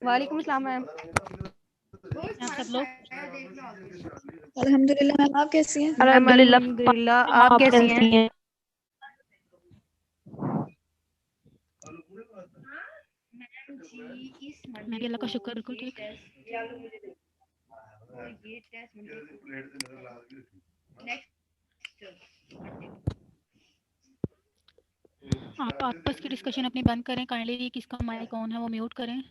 वालेकुम अस्सलाम मैम। आप सब लोग अल्हम्दुलिल्लाह मैम, आप कैसी हैं? अल्हम्दुलिल्लाह, आप कैसी हैं? मैं भी अल्लाह का शुक्र, बिल्कुल ठीक। आप आपस की डिस्कशन अपनी बंद करें काइंडली। किसका माइक ऑन है वो म्यूट करें।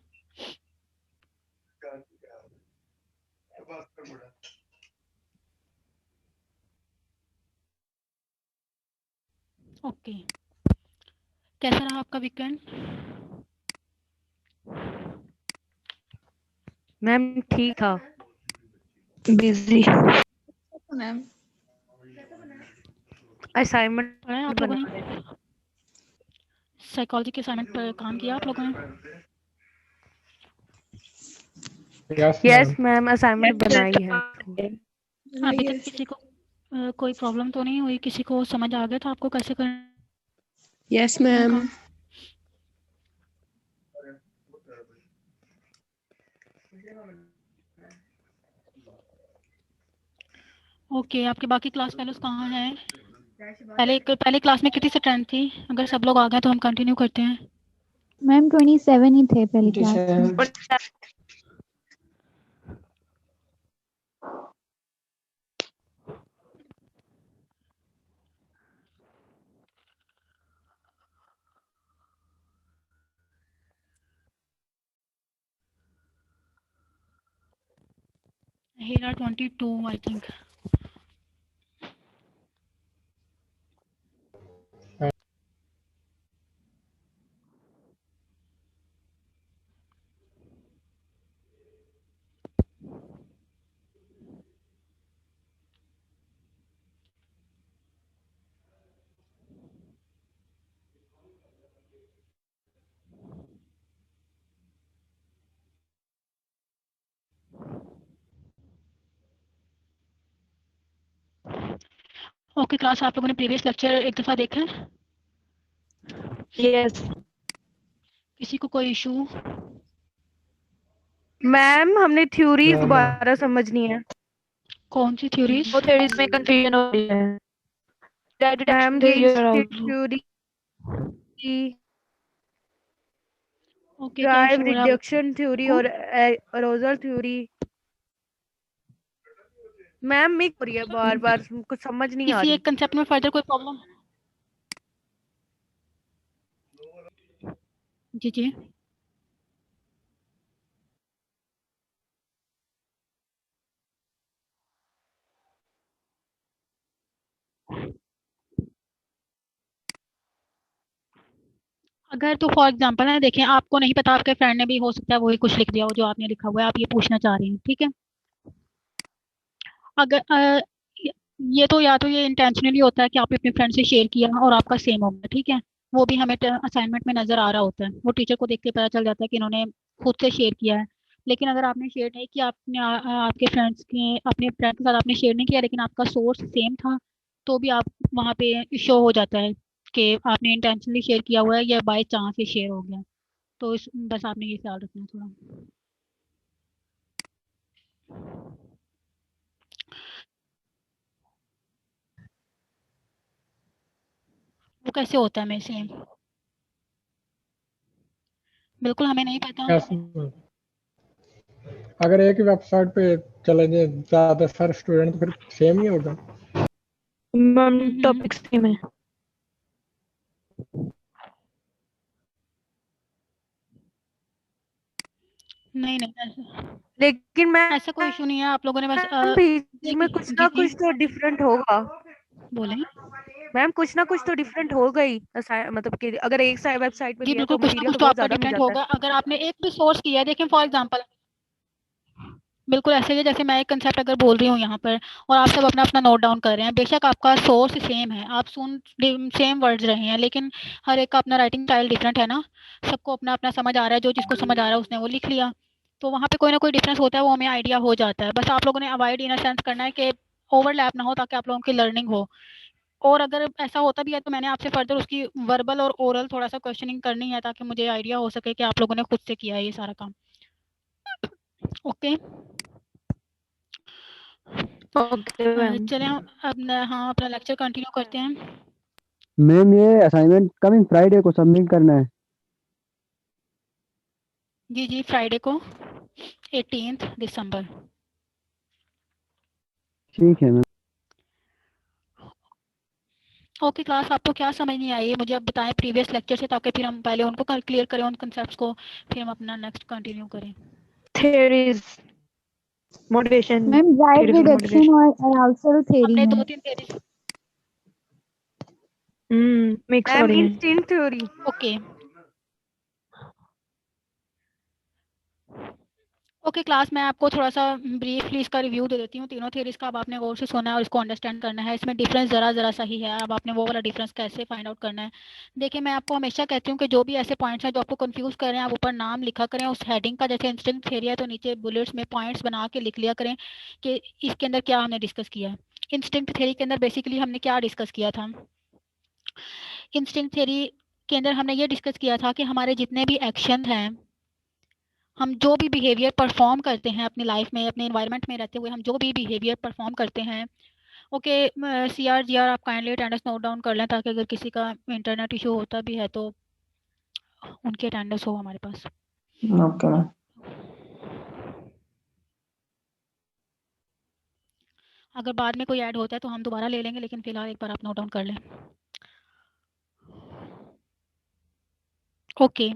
ओके, कैसा रहा आपका वीकेंड? मैम ठीक था, बिजी। मैम असाइनमेंट पढ़ा है आप लोगों ने? साइकोलॉजी के असाइनमेंट पर काम किया आप लोगों ने? यस मैम, असाइनमेंट बनाई है। अभी तक किसी को कोई प्रॉब्लम तो नहीं हुई? किसी को समझ आ गया था आपको कैसे करना? Yes ma'am. ओके, आपके बाकी क्लास फेलोज कहाँ हैं? पहले क्लास में कितनी स्ट्रेंथ थी? अगर सब लोग आ गए तो हम कंटिन्यू करते हैं। मैम 27 ही थे पहली क्लास में। Here are 22 I think. Okay class, आप लोगों ने प्रीवियस लेक्चर एक दफा देखा है? यस। किसी को कोई इशू? मैम हमने थ्योरी दोबारा समझनी है। कौन सी थ्योरीज? वो थ्योरीज में कंफ्यूजन हो रही है। मैम थ्योरी ओके, क्या ड्राइव इशू हो रहा है? रिडक्शन थ्योरी और अरोजल थ्योरी। मैम मिक हो रही है बार बार, कुछ समझ नहीं आ किसी रही। एक कंसेप्ट में फर्दर कोई प्रॉब्लम? जी जी। अगर तो फॉर एग्जांपल है, देखें आपको नहीं पता, आपके फ्रेंड ने भी हो सकता है वही कुछ लिख दिया हो जो आपने लिखा हुआ है, आप ये पूछना चाह रहे हैं, ठीक है? अगर ये तो या तो ये इंटेंशनली होता है कि आपने अपने फ्रेंड से शेयर किया और आपका सेम हो गया, ठीक है? वो भी हमें असाइनमेंट में नजर आ रहा होता है, वो टीचर को देख के पता चल जाता है कि इन्होंने खुद से शेयर किया है। लेकिन अगर आपने शेयर नहीं किया, आपने आपके फ्रेंड्स के अपने फ्रेंड के साथ आपने शेयर नहीं किया, लेकिन आपका सोर्स सेम था, तो भी आप वहाँ पे शो हो जाता है कि आपने इंटेंशनली शेयर किया हुआ है या बाय चांस से शेयर हो गया। तो बस आपने ये ख्याल रखना है थोड़ा। वो कैसे होता है? मैं सेम बिल्कुल हमें नहीं पता। अगर एक ही वेबसाइट पे चले जाए ज्यादा सारे स्टूडेंट तो फिर सेम ही होगा। टॉपिक सेम है। नहीं नहीं, लेकिन मैं ऐसा कोई इशू नहीं है। आप लोगों ने बस बीच में कुछ ना कुछ तो डिफरेंट होगा। बोले मैम कुछ ना कुछ तो डिफरेंट होगा ही, मतलब कि अगर एक वेबसाइट पे जी दिया बिल्कुल, तो कुछ ना मटेरियल कुछ तो तो बहुत आपका ज्यादा मिल डिफरेंट जाता है। होगा। अगर आपने एक भी सोर्स किया है, देखें फॉर एग्जांपल बिल्कुल ऐसे ही, जैसे मैं एक कंसेप्ट अगर बोल रही हूँ यहाँ पर और आप सब अपना अपना नोट डाउन कर रहे हैं, बेशक आपका सोर्स सेम है, आप सुन सेम वर्ड्स रहे हैं, लेकिन हर एक का अपना राइटिंग स्टाइल डिफरेंट है ना। सबको अपना अपना समझ आ रहा है, जो जिसको समझ आ रहा है उसने वो लिख लिया, तो वहाँ पे कोई ना कोई डिफरेंस होता है, वो हमें आइडिया हो जाता है। बस आप लोगों ने अवॉइड इन अ सेंस करना है कि ओवरलैप ना हो, ताकि आप लोगों की लर्निंग हो। और अगर ऐसा होता भी है तो मैंने आपसे फर्दर उसकी वर्बल और ओरल थोड़ा सा क्वेश्चनिंग करनी है ताकि मुझे आइडिया हो सके कि आप लोगों ने खुद से किया है ये सारा काम। Okay okay ma'am. चलें हम हाँ अपना लेक्चर कंटिन्यू करते हैं। मैम ये असाइनमेंट कमिंग फ्राइडे को सबमिट करना है। जी फ्राइडे को 18 दिसंबर। ठीक है मैम। ओके क्लास, आपको क्या समझ नहीं आई है मुझे अब बताएं प्रीवियस लेक्चर से, ताकि फिर हम पहले उनको क्लियर करें उन कंसेप्ट्स को, फिर हम अपना नेक्स्ट कंटिन्यू करें। Theories motivation ma'am right reduction और अराउजल थ्योरी हमने है। 2-3 थ्योरी। मिक्स हो मैम रही है। Instinct theory. ओके क्लास, मैं आपको थोड़ा सा ब्रीफली इसका रिव्यू दे देती हूँ तीनों थ्योरीज का। अब आपने गौर से सुना है और इसको अंडरस्टैंड करना है। इसमें डिफरेंस ज़रा सा ही है, अब आपने वो वाला डिफरेंस कैसे फाइंड आउट करना है। देखिए मैं आपको हमेशा कहती हूँ कि जो भी ऐसे पॉइंट्स हैं जो आपको कंफ्यूज कर रहे हैं, आप ऊपर नाम लिखा करें उस हेडिंग का। जैसे इंस्टिंक्ट थ्योरी है तो नीचे बुलेट्स में पॉइंट्स बना के लिख लिया करें कि इसके अंदर क्या हमने डिस्कस किया है। इंस्टिंक्ट थ्योरी के अंदर बेसिकली हमने क्या डिस्कस किया था। इंस्टिंक्ट थ्योरी के अंदर हमने ये डिस्कस किया था कि हमारे जितने भी एक्शन हैं, हम जो भी बिहेवियर परफॉर्म करते हैं अपनी लाइफ में, अपने एनवायरनमेंट में रहते हुए हम जो भी बिहेवियर परफॉर्म करते हैं। ओके CR GR आप काइंडली अटेंडेंस नोट डाउन कर लें, ताकि अगर किसी का इंटरनेट इशू होता भी है तो उनकी अटेंडेंस हो हमारे पास। Okay ma'am. अगर बाद में कोई ऐड होता है तो हम दोबारा ले लेंगे, लेकिन फिलहाल एक बार आप नोट डाउन कर लें। ओके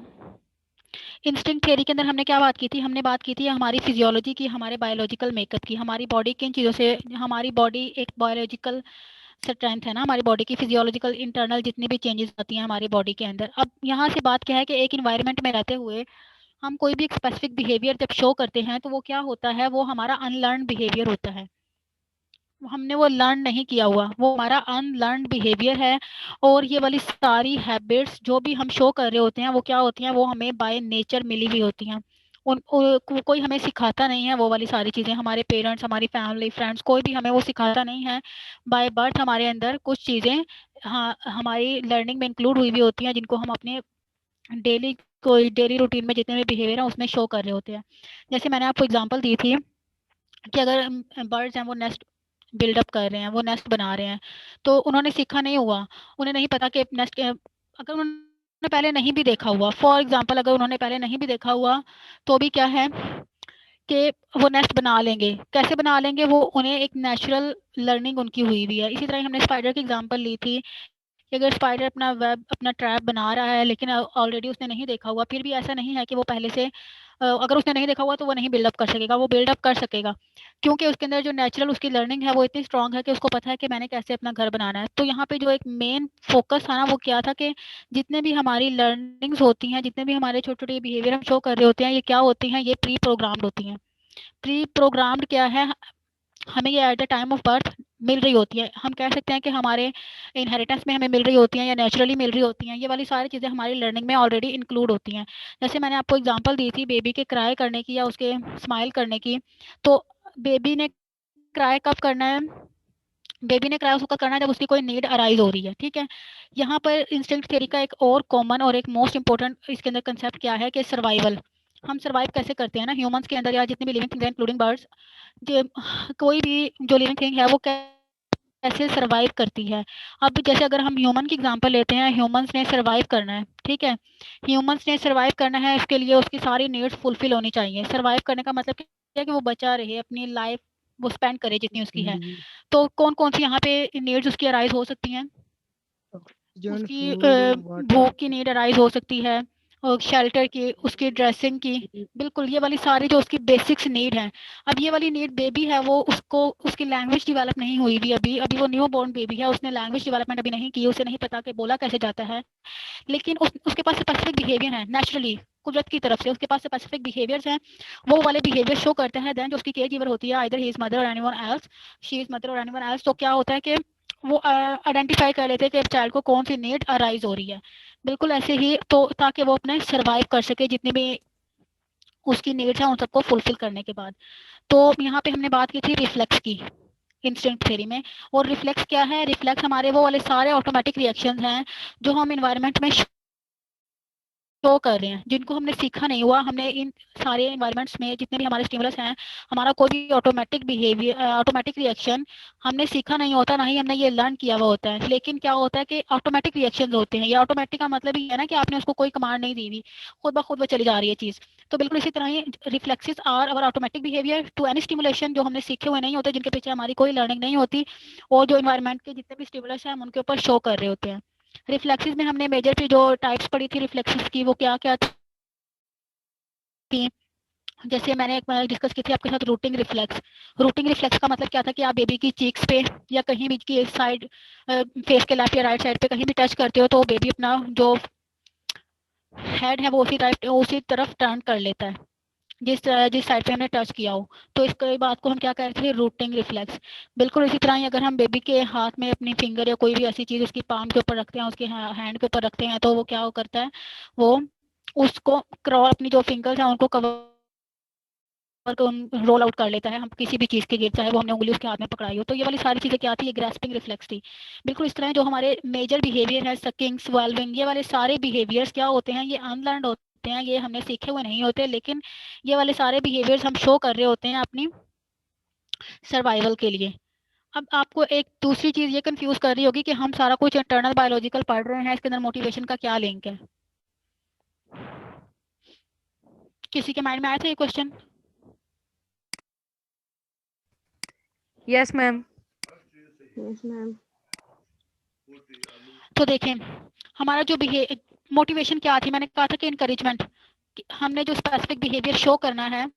इंस्टिंक्ट थ्योरी के अंदर हमने क्या बात की थी। हमने बात की थी हमारी फिजियोलॉजी की, हमारे बायोलॉजिकल मेकअप की, हमारी बॉडी किन चीज़ों से, हमारी बॉडी एक बायोलॉजिकल स्ट्रेंथ है ना हमारी बॉडी की, फिजियोलॉजिकल इंटरनल जितनी भी चेंजेस आती हैं हमारी बॉडी के अंदर। अब यहाँ से बात क्या है कि एक इन्वायरमेंट में रहते हुए हम कोई भी एक स्पेसिफिक बिहेवियर जब शो करते हैं तो वो क्या होता है, वो हमारा अनलर्न बिहेवियर होता है। हमने वो लर्न नहीं किया हुआ, वो हमारा अनलर्न बिहेवियर है। और ये वाली सारी हैबिट्स जो भी हम शो कर रहे होते हैं वो क्या होती हैं, वो हमें बाय नेचर मिली हुई होती हैं। कोई हमें सिखाता नहीं है वो वाली सारी चीज़ें। हमारे पेरेंट्स, हमारी फैमिली, फ्रेंड्स, कोई भी हमें वो सिखाता नहीं है। बाय बर्थ हमारे अंदर कुछ चीज़ें हाँ हमारी लर्निंग में इंक्लूड हुई हुई होती हैं, जिनको हम अपने डेली रूटीन में जितने भी बिहेवियर हैं उसमें शो कर रहे होते हैं। जैसे मैंने आपको एग्जांपल दी थी कि अगर बर्ड्स हैं वो नेस्ट बिल्डअप कर रहे हैं, वो नेस्ट बना रहे हैं, तो उन्होंने सीखा नहीं हुआ, उन्हें नहीं पता कि नेस्ट, अगर उन्होंने पहले नहीं भी देखा हुआ, फॉर एग्जांपल अगर उन्होंने पहले नहीं भी देखा हुआ तो भी क्या है कि वो नेस्ट बना लेंगे। कैसे बना लेंगे, वो उन्हें एक नेचुरल लर्निंग उनकी हुई हुई है। इसी तरह हमने स्पाइडर की एग्जांपल ली थी कि अगर स्पाइडर अपना वेब, अपना ट्रैप बना रहा है लेकिन ऑलरेडी उसने नहीं देखा हुआ, फिर भी ऐसा नहीं है कि वो पहले से अगर उसने नहीं देखा हुआ तो वो नहीं बिल्डअप कर सकेगा, वो बिल्डअप कर सकेगा, क्योंकि उसके अंदर जो नेचुरल उसकी लर्निंग है वो इतनी स्ट्रांग है कि उसको पता है कि मैंने कैसे अपना घर बनाना है। तो यहाँ पे जो एक मेन फोकस था ना वो क्या था कि जितने भी हमारी लर्निंग्स होती हैं, जितने भी हमारे छोटे छोटे बिहेवियर हम शो कर रहे होते हैं, ये क्या होती हैं, ये प्री प्रोग्राम्ड होती हैं। प्री प्रोग्राम्ड क्या है, हमें ये at the time of birth मिल रही होती है। हम कह सकते हैं कि हमारे इनहेरिटेंस में हमें मिल रही होती हैं या नेचुरली मिल रही होती हैं। ये वाली सारी चीज़ें हमारी लर्निंग में ऑलरेडी इंक्लूड होती हैं। जैसे मैंने आपको एग्जांपल दी थी बेबी के क्राई करने की या उसके स्माइल करने की, तो बेबी ने क्राई कब करना है, बेबी ने क्राई उसको करना है जब उसकी कोई नीड अराइज हो रही है। ठीक है, यहाँ पर इंस्टिंक्ट थ्योरी का एक और कॉमन और एक मोस्ट इंपॉर्टेंट इसके अंदर कंसेप्ट क्या है कि सर्वाइवल। हम सर्वाइव कैसे करते हैं ना ह्यूमंस के अंदर या जितने भी लिविंग थिंग्स हैं इंक्लूडिंग बर्ड्स, कोई भी जो लिविंग थिंग है वो कैसे सर्वाइव करती है। अब जैसे अगर हम ह्यूमन की एग्जांपल लेते हैं, ह्यूमंस ने सर्वाइव करना है, ठीक है, ह्यूमंस ने सर्वाइव करना है, इसके लिए उसकी सारी नीड्स फुलफिल होनी चाहिए। सर्वाइव करने का मतलब क्या है कि वो बचा रहे, अपनी लाइफ वो स्पेंड करे जितनी उसकी है। तो कौन कौन सी यहाँ पे नीड्स उसकी अराइज हो सकती हैं, उसकी भूख की नीड अराइज हो सकती है, और शेल्टर की, उसकी ड्रेसिंग की, बिल्कुल ये वाली सारी जो उसकी बेसिक्स नीड हैं। अब ये वाली नीड बेबी है वो उसको उसकी लैंग्वेज डेवलप नहीं हुई भी अभी, अभी वो न्यू बॉर्न बेबी है, उसने लैंग्वेज डेवलपमेंट अभी नहीं की, उसे नहीं पता कि बोला कैसे जाता है, लेकिन उसके पास स्पेसिफिक बिहेवियर है नेचुरली कुदरत की तरफ से, उसके पास स्पेसिफिक बिहेवियर्स हैं, वो वाले बिहेवियर शो करते हैं। देन जो उसकी केयर गिवर होती है, आइदर ही इज मदर और anyone else, she is mother और एनीवन एल्स, तो क्या होता है कि वो आइडेंटिफाई कर लेते हैं कि चाइल्ड को कौन सी नीड अराइज हो रही है। बिल्कुल ऐसे ही, तो ताकि वो अपने सर्वाइव कर सके जितनी भी उसकी नीड्स हैं उन सबको फुलफिल करने के बाद। तो यहाँ पे हमने बात की थी रिफ्लेक्स की, इंस्टिंक्ट थ्योरी में। और रिफ्लेक्स क्या है? रिफ्लेक्स हमारे वो वाले सारे ऑटोमेटिक रिएक्शंस हैं जो हम इन्वायरमेंट में शो कर रहे हैं, जिनको हमने सीखा नहीं हुआ। हमने इन सारे इन्वायरमेंट्स में जितने भी हमारे स्टिमुलस हैं, हमारा कोई भी ऑटोमेटिक बिहेवियर, ऑटोमेटिक रिएक्शन हमने सीखा नहीं होता, ना ही हमने ये लर्न किया हुआ होता है। लेकिन क्या होता है कि ऑटोमेटिक रिएक्शंस होते हैं। ये ऑटोमेटिक का मतलब ये है ना कि आपने उसको कोई कमांड नहीं दी हुई, खुद ब खुद वो चली जा रही है चीज़। तो बिल्कुल इसी तरह ही reflexes are our automatic behaviour to any stimulation, जो हमने सीखे हुए नहीं होते, जिनके पीछे हमारी कोई लर्निंग नहीं होती, और जो इन्वायरमेंट के जितने भी स्टिमुलस हैं हम उनके ऊपर शो कर रहे होते हैं। रिफ्लेक्सेस में हमने मेजर पे जो टाइप्स पढ़ी थी रिफ्लेक्सेस की, वो क्या क्या थी? जैसे मैंने एक बार डिस्कस की थी आपके साथ रूटिंग रिफ्लेक्स। रूटिंग रिफ्लेक्स का मतलब क्या था कि आप बेबी की चीक्स पे या कहीं भी की साइड, फेस के लेफ्ट या राइट साइड पे कहीं भी टच करते हो तो बेबी अपना जो हेड है वो उसी तरफ टर्न कर लेता है जिस साइड पे हमने टच किया हो। तो इस बात को हम क्या कहते थे? Routing reflex. बिल्कुल इसी तरह ही अगर हम बेबी के हाथ में अपनी फिंगर या कोई भी ऐसी चीज़ उसकी पाम के ऊपर रखते हैं, उसके हैंड के ऊपर रखते हैं, तो वो क्या करता है? वो उसको क्रॉल, अपनी जो फिंगर्स हैं उनको कवर रोल आउट कर लेता है। हम किसी भी चीज़ के गिर, चाहे वो हमने उंगली उसके हाथ में पकड़ाई हो। तो ये वाली सारी चीज़ें क्या थी? ये ग्रास्पिंग रिफ्लेक्स थी। बिल्कुल इस तरह जो हमारे मेजर बिहेवियर है, सकिंग, स्वेलविंग, ये वाले सारे बिहेवियर्स क्या होते हैं? ये अनलर्नड होते हैं, ये हमने सीखे हुए नहीं होते, लेकिन ये वाले सारे बिहेवियर्स हम शो कर रहे होते हैं अपनी सर्वाइवल के लिए। अब आपको एक दूसरी चीज़ ये कंफ्यूज कर रही होगी कि हम सारा कुछ इंटरनल बायोलॉजिकल पढ़ रहे हैं, इसके अंदर मोटिवेशन का क्या लिंक है? किसी के माइंड में आया था ये question? Yes ma'am. Yes, ma'am. तो देखें, हमारा जो मोटिवेशन क्या थी? मैंने कहा था कि इनकरेजमेंट। हमने जो स्पेसिफिक बिहेवियर शो करना है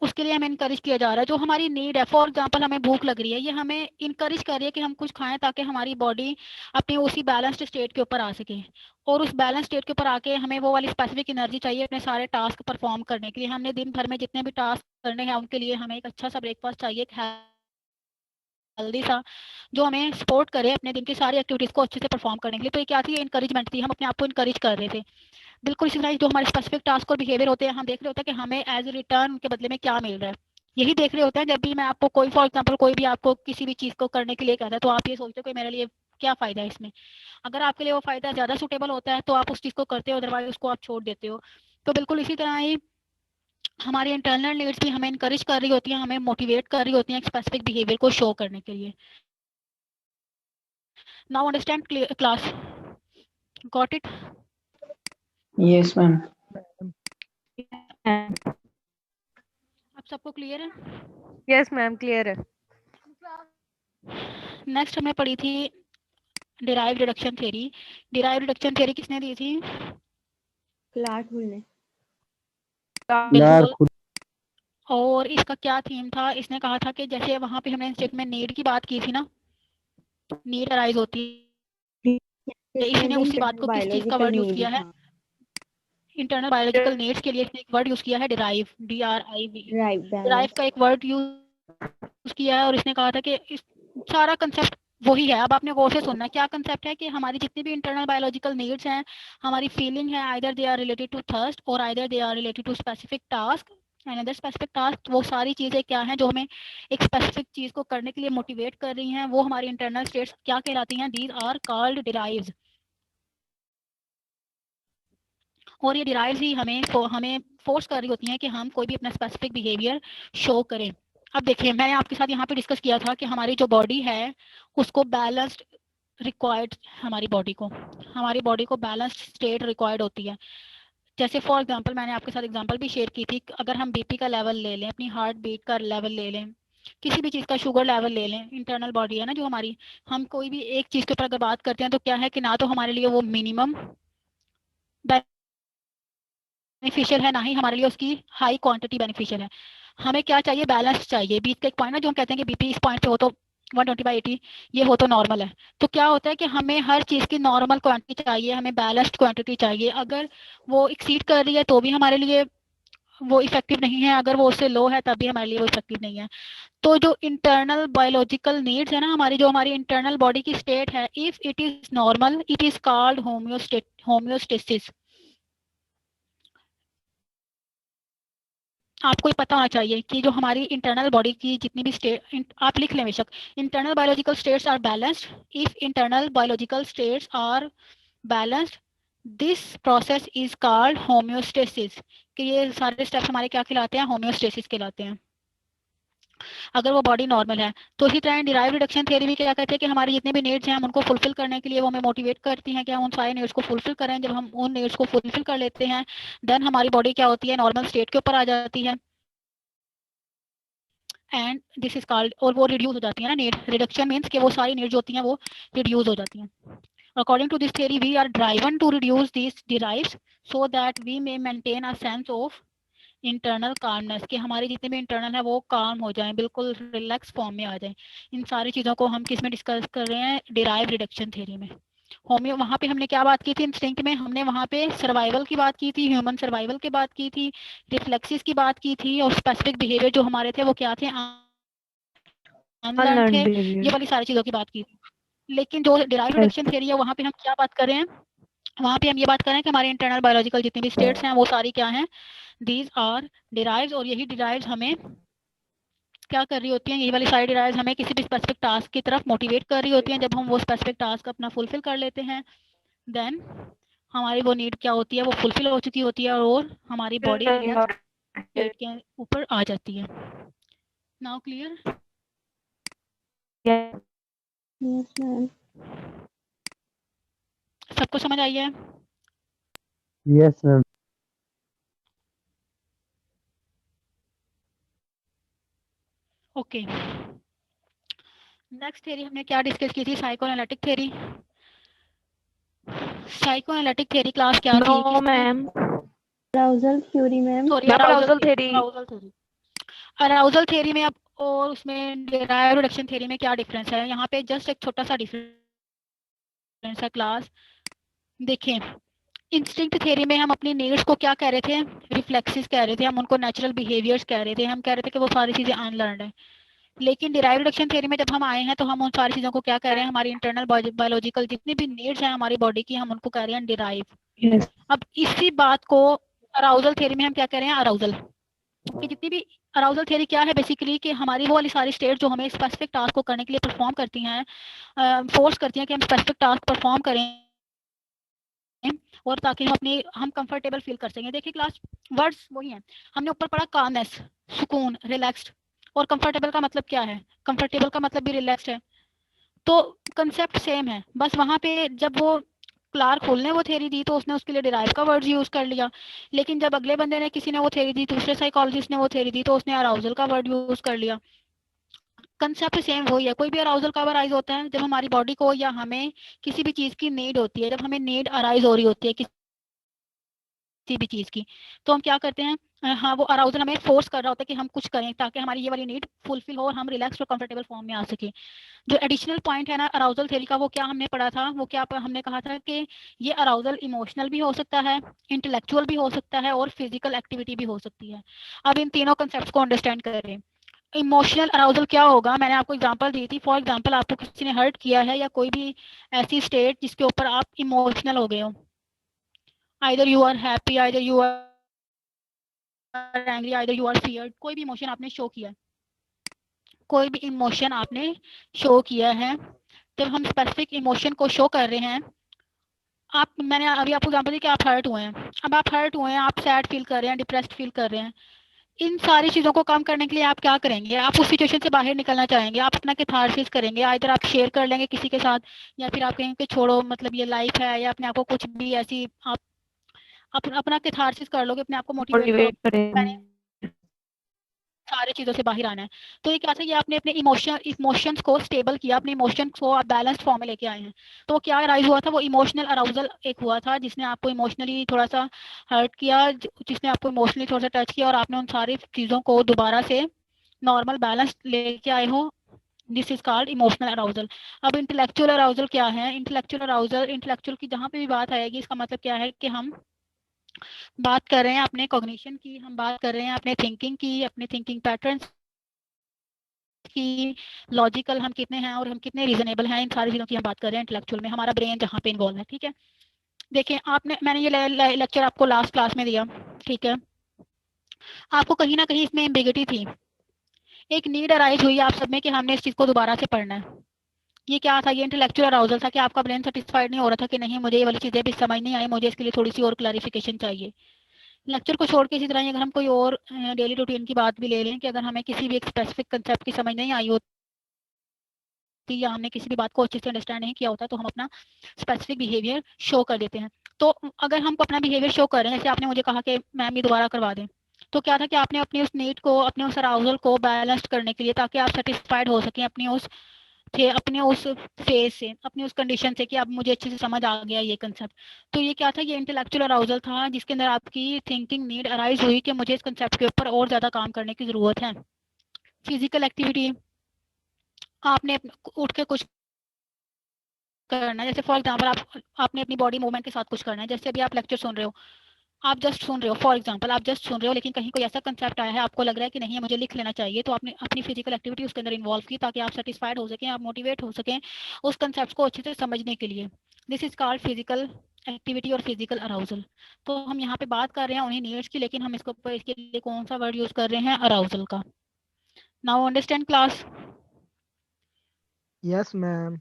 उसके लिए हमें इनकरेज किया जा रहा है। जो हमारी नीड है, फॉर एग्जांपल हमें भूख लग रही है, ये हमें इनकरेज कर रही है कि हम कुछ खाएं ताकि हमारी बॉडी अपनी उसी बैलेंस्ड स्टेट के ऊपर आ सके। और उस बैलेंस स्टेट के ऊपर आके हमें वो वाली स्पेसिफिक एनर्जी चाहिए अपने सारे टास्क परफॉर्म करने के लिए। हमने दिन भर में जितने भी टास्क करने हैं उनके लिए हमें एक अच्छा सा ब्रेकफास्ट चाहिए, एक हेल्दी सा, जो हमें सपोर्ट करे अपने दिन की सारी एक्टिविटीज़ को अच्छे से परफॉर्म करने के लिए। तो ये क्या थी? इनकरेजमेंट थी, हम अपने आप को इनकरेज कर रहे थे। बिल्कुल इसी तरह जो हमारे स्पेसिफिक टास्क और बिहेवियर होते हैं, हम देख रहे होते हैं कि हमें एज ए रिटर्न उनके बदले में क्या मिल रहा है। यही देख रहे होते हैं जब भी मैं आपको कोई, फॉर एग्जांपल कोई भी आपको किसी भी चीज़ को करने के लिए कहता है, तो आप ये सोचते हो कि मेरे लिए क्या फ़ायदा है इसमें। अगर आपके लिए वो फ़ायदा ज़्यादा सूटेबल होता है तो आप उस चीज़ को करते हो, अदरवाइज उसको आप छोड़ देते हो। तो बिल्कुल इसी तरह ही हमारी इंटरनल नीड्स भी हमें इनकरेज कर रही होती हैं, हमें मोटिवेट कर रही होती हैं एक स्पेसिफिक बिहेवियर को शो करने के लिए। Now understand class, got it? Yes, ma'am. आप सबको क्लियर है? यस मैम, क्लियर है। नेक्स्ट हमने पढ़ी थी derive reduction theory. Derive reduction theory किसने दी थी? Clark बोलने. बिल्कुल। और इसका क्या थीम था? इसने कहा था कि जैसे वहां पे हमने स्टेट में नीड की बात की थी ना, नीड अराइज होती है, इसने उसी बात को किस चीज का वर्ड यूज किया है? इंटरनल बायोलॉजिकल नीड्स के लिए इसने एक वर्ड यूज किया है, डिराइव, DRIV। Right, डिराइव का एक वर्ड यूज किया है और इसने कहा था कि इस सारा कंसेप्ट वही है। अब आपने गौर से सुनना है क्या कंसेप्ट है, कि हमारी जितनी भी इंटरनल बायोलॉजिकल नीड्स हैं, हमारी फीलिंग है, either they are related to thirst or either they are related to specific task and other specific task. वो सारी चीज़ें क्या हैं जो हमें एक स्पेसिफिक चीज़ को करने के लिए मोटिवेट कर रही हैं, वो हमारी इंटरनल स्टेट्स क्या कहलाती हैं? These are called drives. और ये डिराइव्स ही हमें फोर्स कर रही होती हैं कि हम कोई भी अपना स्पेसिफिक बिहेवियर शो करें। अब देखिए, मैंने आपके साथ यहाँ पे डिस्कस किया था कि हमारी जो बॉडी है उसको बैलेंस्ड रिक्वायर्ड, हमारी बॉडी को बैलेंस्ड स्टेट रिक्वायर्ड होती है। जैसे फॉर एग्जांपल मैंने आपके साथ एग्जांपल भी शेयर की थी, अगर हम बीपी का लेवल ले लें, अपनी हार्ट बीट का लेवल ले लें, किसी भी चीज़ का शुगर लेवल ले लें, इंटरनल बॉडी है ना जो हमारी, हम कोई भी एक चीज़ के ऊपर अगर बात करते हैं तो क्या है कि ना तो हमारे लिए वो मिनिमम बेनिफिशियल है, ना ही हमारे लिए उसकी हाई क्वांटिटी बेनिफिशियल है। हमें क्या चाहिए? बैलेंस चाहिए। बीच का एक पॉइंट ना जो हम कहते हैं कि बीपी इस पॉइंट पे हो तो 120/80, ये हो तो नॉर्मल है। तो क्या होता है कि हमें हर चीज़ की नॉर्मल क्वांटिटी चाहिए, हमें बैलेंस्ड क्वांटिटी चाहिए। अगर वो एक्सीड कर रही है तो भी हमारे लिए वो इफेक्टिव नहीं है, अगर वो उससे लो है तब भी हमारे लिए वो इफेक्टिव नहीं है। तो जो इंटरनल बायोलॉजिकल नीड्स है ना हमारी, जो हमारी इंटरनल बॉडी की स्टेट है, if it is normal it is called homeostasis. आपको ये पता होना चाहिए कि जो हमारी इंटरनल बॉडी की जितनी भी स्टेट, आप लिख लें बेशक, internal biological states are balanced. If internal biological states are balanced, this process is called homeostasis. कि ये सारे स्टेप्स हमारे क्या कहलाते हैं? होम्योस्टेसिस कहलाते हैं, अगर वो बॉडी नॉर्मल है। तो इसी तरह डिराइव रिडक्शन थ्योरी भी क्या कहते हैं कि हमारी जितने भी नीड्स हैं हम उनको फुलफिल करने के लिए वो हमें मोटिवेट करती हैं कि हम उन सारे नीड्स को फुलफिल करें। जब हम उन नीड्स को फुलफिल कर लेते हैं देन हमारी बॉडी क्या होती है? नॉर्मल स्टेट के ऊपर आ जाती है। एंड दिस इज कॉल्ड, और वो रिड्यूस हो जाती है ना, नीड रिडक्शन मीन्स कि वो सारी नीड्स होती हैं वो रिड्यूस हो जाती हैं। According to this theory we are driven to reduce this drives so that we may maintain a sense of internal calmness, कि हमारे जितने भी इंटरनल है वो काम हो जाएं, बिल्कुल रिलैक्स फॉर्म में आ जाएं। इन सारी चीज़ों को हम किस में डिस्कस कर रहे हैं? डिराइव रिडक्शन थ्योरी में। होम्यो, वहाँ पे हमने क्या बात की थी? इंस्टिंक्ट में हमने वहाँ पे सर्वाइवल की बात की थी, ह्यूमन सर्वाइवल की बात की थी, रिफ्लेक्सिस की बात की थी, और स्पेसिफिक बिहेवियर जो हमारे थे वो क्या थे? अनलर्न थे। Unlearned ये behavior. वाली सारी चीज़ों की बात की थी। लेकिन जो डिराइव Yes. रिडक्शन थ्योरी है वहाँ पे हम क्या बात कर रहे हैं? वहाँ पे हम ये बात कर रहे हैं कि हमारे इंटरनल बायोलॉजिकल जितनी भी स्टेट्स हैं वो सारी क्या हैं? These are drives. और यही डिराइव्स हमें क्या कर रही होती हैं? यही वाली सारी डिराइव्स हमें किसी भी स्पेसिफिक टास्क की तरफ मोटिवेट कर रही होती हैं। जब हम वो स्पेसिफिक टास्क अपना फुलफिल कर लेते हैं देन हमारी वो नीड क्या होती है? वो फुलफिल हो चुकी होती है और हमारी बॉडी रिलैक्स स्टेट के ऊपर आ जाती है। Now clear? Yeah. Yes ma'am. सबको समझ आई है? Yes, ma'am. Okay, next theory हमने क्या डिस्कस की थी? Psychoanalytic theory. Psychoanalytic theory class क्या थी? No, ma'am. Arousal theory ma'am. Sorry, Ma'am, arousal arousal theory. theory. Arousal theory, arousal theory में अब और उसमें डिराइव रिडक्शन थ्योरी में क्या डिफरेंस है? यहाँ पे जस्ट एक छोटा सा डिफरेंस है क्लास। देखें, इंस्टिंक्ट थ्योरी में हम अपनी नीड्स को क्या कह रहे थे? रिफ्लेक्सेस कह रहे थे, हम उनको नेचुरल बिहेवियर्स कह रहे थे, हम कह रहे थे कि वो सारी चीजें अनलर्नड है। लेकिन डिराइव रिडक्शन थ्योरी में जब हम आए हैं तो हम उन सारी चीजों को क्या कह रहे हैं? हमारी इंटरनल बायोलॉजिकल जितनी भी नीड्स हैं हमारी बॉडी की, हम उनको कह रहे हैं डिराइव। Yes. अब इसी बात को अराउजल थ्योरी में हम क्या कह रहे हैं? अराउजल। कि जितनी भी अराउजल थ्योरी क्या है बेसिकली? कि हमारी वो वाली सारी स्टेट जो हमें स्पेसिफिक टास्क को करने के लिए परफॉर्म करती हैं, फोर्स करती हैं कि हम स्पेसिफिक टास्क परफॉर्म करें और ताकि हम कंफर्टेबल फील कर सकें। देखिए क्लास, वर्ड्स वही हैं। हमने ऊपर पढ़ा कामनेस, सुकून, रिलैक्स्ड, और कंफर्टेबल का मतलब क्या है? कंफर्टेबल का मतलब भी रिलैक्स्ड है। तो कंसेप्ट सेम है, बस वहाँ पे जब वो क्लार्क होल ने वो थ्योरी दी तो उसने उसके लिए डिराइव का वर्ड यूज कर लिया। लेकिन जब अगले बंदे ने किसी ने वो थ्योरी दी, दूसरे साइकोलॉजिस्ट ने वो थ्योरी दी, तो उसने अराउजल का वर्ड यूज कर लिया। कंसेप्ट सेम वही है। कोई भी अराउजल कब अराइज होता है? जब हमारी बॉडी को या हमें किसी भी चीज की नीड होती है, जब हमें नीड अराइज हो रही होती है किसी भी चीज की, तो हम क्या करते हैं? हाँ, वो अराउजल हमें फोर्स कर रहा होता है कि हम कुछ करें ताकि हमारी ये वाली नीड फुलफिल हो और हम रिलैक्स और कंफर्टेबल फॉर्म में आ सके। जो एडिशनल पॉइंट है ना अराउजल थ्योरी का, वो क्या हमने पढ़ा था? वो क्या हमने कहा था कि ये अराउजल इमोशनल भी हो सकता है, इंटेलेक्चुअल भी हो सकता है और फिजिकल एक्टिविटी भी हो सकती है। अब इन तीनों कंसेप्ट को अंडरस्टैंड करें। इमोशनल अराउजल क्या होगा? मैंने आपको एग्जांपल दी थी। फॉर एग्जांपल, आपको किसी ने हर्ट किया है या कोई भी ऐसी स्टेट जिसके ऊपर आप इमोशनल हो गए हो, either you are happy, either you are angry, either you are feared, कोई भी इमोशन आपने शो किया है, कोई भी इमोशन आपने शो किया है। जब हम स्पेसिफिक इमोशन को शो कर रहे हैं, मैंने अभी आपको एग्जांपल दी कि आप हर्ट हुए हैं। अब आप हर्ट हुए हैं, आप सैड फील कर रहे हैं, डिप्रेस्ड फील कर रहे हैं। इन सारी चीज़ों को कम करने के लिए आप क्या करेंगे? आप उस सिचुएशन से बाहर निकलना चाहेंगे, आप अपना कैथारसिस करेंगे, इधर आप शेयर कर लेंगे किसी के साथ, या फिर आप कहेंगे कि छोड़ो, मतलब ये लाइफ है, या अपने आप को कुछ भी ऐसी आप अपना कैथारसिस कर लोगे, अपने आप को मोटिवेट Motivate करोगे मैंने करें. सारी चीज़ों से बाहर आना है। तो ये क्या था? ये आपने अपने इमोशंस को स्टेबल किया, अपने इमोशंस को आप बैलेंस्ड फॉर्म में लेके आए हैं। तो क्या राइज हुआ था? वो इमोशनल अराउजल एक हुआ था जिसने आपको इमोशनली थोड़ा सा हर्ट किया, जिसने आपको इमोशनली थोड़ा सा टच किया, और आपने उन सारी चीज़ों को दोबारा से नॉर्मल बैलेंस लेके आए हो। This is called emotional arousal. अब इंटेलेक्चुअल अराउजल क्या है? इंटेलेक्चुअल अराउजल, इंटेलेक्चुअल की जहाँ पे भी बात आएगी, इसका मतलब क्या है कि हम बात कर रहे हैं अपने कॉग्निशन की, हम बात कर रहे हैं अपने थिंकिंग की, अपने थिंकिंग पैटर्न्स की, लॉजिकल हम कितने हैं और हम कितने रीजनेबल हैं, इन सारी चीज़ों की हम बात कर रहे हैं इंटेलेक्चुअल में, हमारा ब्रेन जहाँ पे इन्वॉल्व है। ठीक है, देखिए मैंने ये लेक्चर आपको लास्ट क्लास में दिया, ठीक है, आपको कहीं ना कहीं इसमें एम्बिगिटी थी, एक नीड अराइज हुई आप सब में कि हमने इस चीज को दोबारा से पढ़ना है। ये क्या था, ये इंटेलेक्चुअल अराउजल था कि आपका ब्रेन सेटिस्फाइड नहीं हो रहा था कि नहीं मुझे ये वाली चीजें भी समझ नहीं आई, मुझे इसके लिए थोड़ी सी और क्लैरिफिकेशन चाहिए। लेक्चर को छोड़ के इसी तरह ही अगर हम कोई और डेली रूटीन की बात भी ले लें कि अगर हमें किसी भी एक स्पेसिफिक कंसेप्ट की समझ नहीं आई होती या हमने किसी भी बात को अच्छे से अंडरस्टैंड नहीं किया होता तो हम अपना स्पेसिफिक बिहेवियर शो कर देते हैं। तो अगर हम अपना बिहेवियर शो कर रहे हैं, जैसे आपने मुझे कहा कि मैम ये दोबारा करवा दें, तो क्या था कि आपने अपनी उस नीड को, अपने उस अराउजल को बैलेंस करने के लिए, ताकि आप सेटिस्फाइड हो सकें अपनी उस फेज से, अपनी उस कंडीशन से कि अब मुझे अच्छे से समझ आ गया ये कंसेप्ट। तो ये क्या था, ये इंटेलेक्चुअल अराउजल था जिसके अंदर आपकी थिंकिंग नीड अराइज हुई कि मुझे इस कंसेप्ट के ऊपर और ज्यादा काम करने की जरूरत है। फिजिकल एक्टिविटी, आपने उठ के कुछ करना है, जैसे फॉर एग्जांपल आपने अपनी बॉडी मूवमेंट के साथ कुछ करना है। जैसे अभी आप लेक्चर सुन रहे हो, आप जस्ट सुन रहे हो, फॉर एग्जांपल आप जस्ट सुन रहे हो, लेकिन कहीं कोई ऐसा कंसेप्ट आया है आपको लग रहा है कि नहीं मुझे लिख लेना चाहिए, तो आपने अपनी फिजिकल एक्टिविटी उसके अंदर इन्वॉल्व की ताकि आप सेटिस्फाइड हो सकें, आप मोटिवेट हो सकें उस कंसेप्ट को अच्छे से समझने के लिए। This is called physical activity और फिजिकल अराउजल। तो हम यहाँ पे बात कर रहे हैं उन्हीं नीड्स की, लेकिन हम इसके लिए कौन सा वर्ड यूज कर रहे हैं, अराउजल का। Now understand class? Yes ma'am.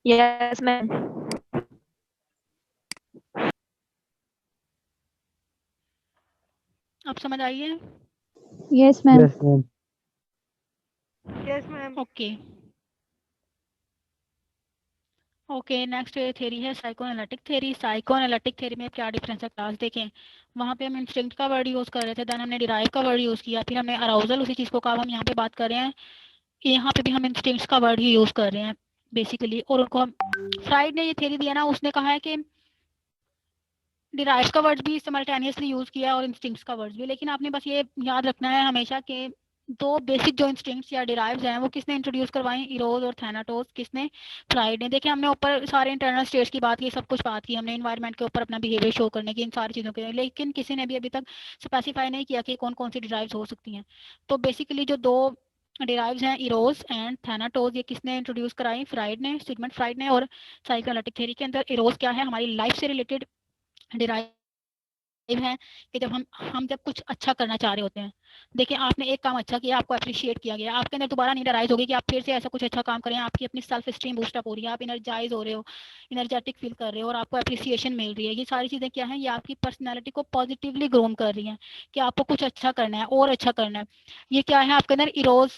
Yes, ma'am. अब समझ आई है? Yes, ma'am. Yes, ma'am. Yes, ma'am. Okay okay, next theory है साइकोएनालिटिक थ्योरी। साइकोएनालिटिक थ्योरी में क्या डिफरेंस है क्लास देखें। वहाँ पे हम इंस्टिंक्ट का वर्ड यूज कर रहे थे, देन हमने डिराइव का वर्ड यूज किया, फिर हमने अराउजल उसी चीज को कहा। हम यहाँ पे बात कर रहे हैं, यहाँ पे भी हम इंस्टिंक्ट्स का वर्ड ही यूज कर रहे हैं बेसिकली। और उनको हम, फ्राइड ने ये थ्योरी दिया ना, उसने कहा है कि डिराइव का वर्ड भी सिमल्टेनियसली यूज किया और इंस्टिंक्ट्स का वर्ड भी, लेकिन आपने बस ये याद रखना है हमेशा कि दो बेसिक जो इंस्टिंक्ट्स या डिराइव्स हैं वो किसने इंट्रोड्यूस करवाई, इरोज और थैनाटोस। किसने? फ्राइड ने। देखिए हमने ऊपर सारे इंटरनल स्टेट्स की बात की, सब कुछ बात की हमने, इन्वायरमेंट के ऊपर अपना बिहेवियर शो करने की, इन सारी चीज़ों के, लेकिन किसी ने भी अभी तक स्पेसिफाई नहीं किया कि कौन कौन सी डिराइव्स हो सकती हैं। तो बेसिकली जो दो डिराइव्स हैं, इरोज एंड थैनाटोस, ये किसने इंट्रोड्यूस कराई? फ्राइड ने, सिगमंड फ्राइड ने। और साइकोएनालिटिक थ्योरी के अंदर इरोज क्या है, हमारी लाइफ से रिलेटेड डिराइव है कि जब हम जब कुछ अच्छा करना चाह रहे होते हैं, देखिए आपने एक काम अच्छा किया, आपको अप्रिशिएट किया गया, आपके अंदर दोबारा नीड अराइज होगी कि आप फिर से ऐसा कुछ अच्छा काम करें, आपकी अपनी सेल्फ स्टीम बूस्टअप हो रही है, आप एनर्जाइज हो रहे हो, एनर्जेटिक फील कर रहे हो और आपको अप्रिसिएशन मिल रही है। ये सारी चीज़ें क्या है, ये आपकी पर्सनैलिटी को पॉजिटिवली ग्रूम कर रही हैं कि आपको कुछ अच्छा करना है और अच्छा करना है। ये क्या है, आपके अंदर इरोज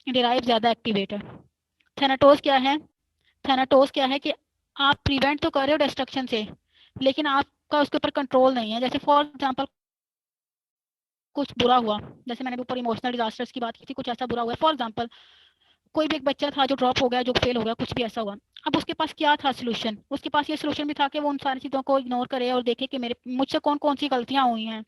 डिराइव ज़्यादा एक्टिवेट है। थैनाटोस क्या है? थैनाटोस क्या है कि आप प्रिवेंट तो कर रहे हो डिस्ट्रक्शन से, लेकिन आपका उसके ऊपर कंट्रोल नहीं है। जैसे फॉर एग्जांपल कुछ बुरा हुआ, जैसे मैंने ऊपर इमोशनल डिजास्टर्स की बात की थी, कुछ ऐसा बुरा हुआ। फॉर एग्जांपल कोई भी एक बच्चा था जो ड्रॉप हो गया, जो फेल हो गया, कुछ भी ऐसा हुआ। अब उसके पास क्या था सोल्यूशन? उसके पास ये सोल्यूशन भी था कि वो उन सारी चीज़ों को इग्नोर करे और देखे कि मेरे मुझसे कौन कौन सी गलतियां हुई हैं,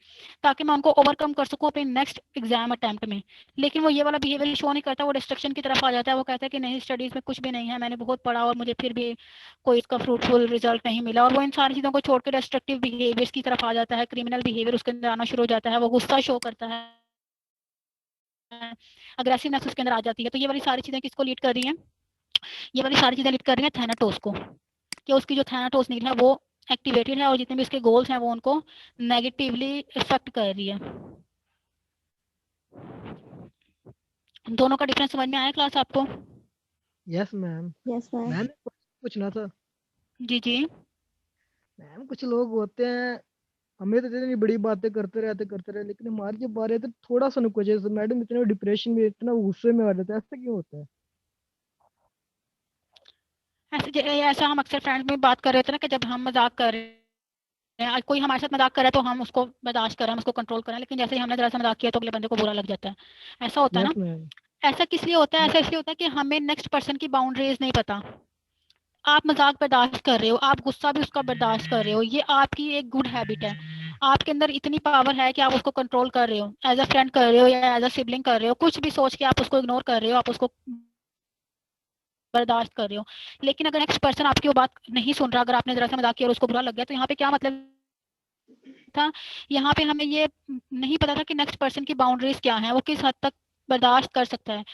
ताकि मैं उनको ओवरकम कर सकूं अपने नेक्स्ट एग्जाम अटेम्प्ट में। लेकिन वो ये वाला बिहेवियर शो नहीं करता, वो डिस्ट्रक्शन की तरफ आ जाता है। वो कहता है कि नहीं, स्टडीज में कुछ भी नहीं है, मैंने बहुत पढ़ा और मुझे फिर भी कोई इसका फ्रूटफुल रिजल्ट नहीं मिला। और वो इन सारी चीज़ों को छोड़ के डिस्ट्रक्टिव बिहेवियर्स की तरफ आ जाता है, क्रिमिनल बिहेवियर उसके अंदर आना शुरू हो जाता है, वो गुस्सा शो करता है, अग्रेसिवनेस उसके अंदर आ जाती है। तो ये वाली सारी चीज़ें किसको लीड कर रही हैं? ये वाली सारी चीज़ें लीड कर रही हैं थैनाटोस को, कि उसकी जो थैनाटोस नीड है वो एक्टिवेटेड है और जितने भी उसके गोल्स हैं वो उनको नेगेटिवली इफेक्ट कर रही है। दोनों का डिफरेंस समझ में आया क्लास आपको? Yes ma'am. Yes, ma'am. Ma'am कुछ पूछना था। जी जी। मैम कुछ लोग होते हैं, हमें तो इतनी बड़ी बातें करते रहे, लेकिन हमारी जब बात आती है तो थोड़ा सा नुक जैसे मैडम इतने डिप्रेशन में, इतना गुस्से में आ जाते हैं, ऐसा क्यों होता है? ऐसा हम अक्सर फ्रेंड्स में बात कर रहे होते हैं ना, कि जब हम मजाक कर रहे हैं, आज कोई हमारे साथ मजाक कर रहा है तो हम उसको बर्दाश्त करें, हम उसको कंट्रोल करें, लेकिन जैसे ही हमने जरा सा मजाक किया तो अगले बंदे को बुरा लग जाता है। ऐसा होता है यस ना? मैम। ऐसा किस लिए होता है? ऐसा इसलिए होता है कि हमें नेक्स्ट पर्सन की बाउंड्रीज नहीं पता। आप मजाक बर्दाश्त कर रहे हो, आप गुस्सा भी उसका बर्दाश्त कर रहे हो, ये आपकी एक गुड हैबिट है। आपके अंदर इतनी पावर है कि आप उसको कंट्रोल कर रहे हो, एज अ फ्रेंड कर रहे हो या एज अ सिबलिंग कर रहे हो, कुछ भी सोच के आप उसको इग्नोर कर रहे हो, आप उसको बर्दाश्त कर रहे हो। लेकिन अगर नेक्स्ट पर्सन आपकी वो बात नहीं सुन रहा, अगर आपने जरा सा मजाक किया और उसको बुरा लग गया, तो यहाँ पे क्या मतलब था? यहाँ पे हमें ये नहीं पता था कि नेक्स्ट पर्सन की बाउंड्रीज क्या है, वो किस हद तक बर्दाश्त कर सकता है।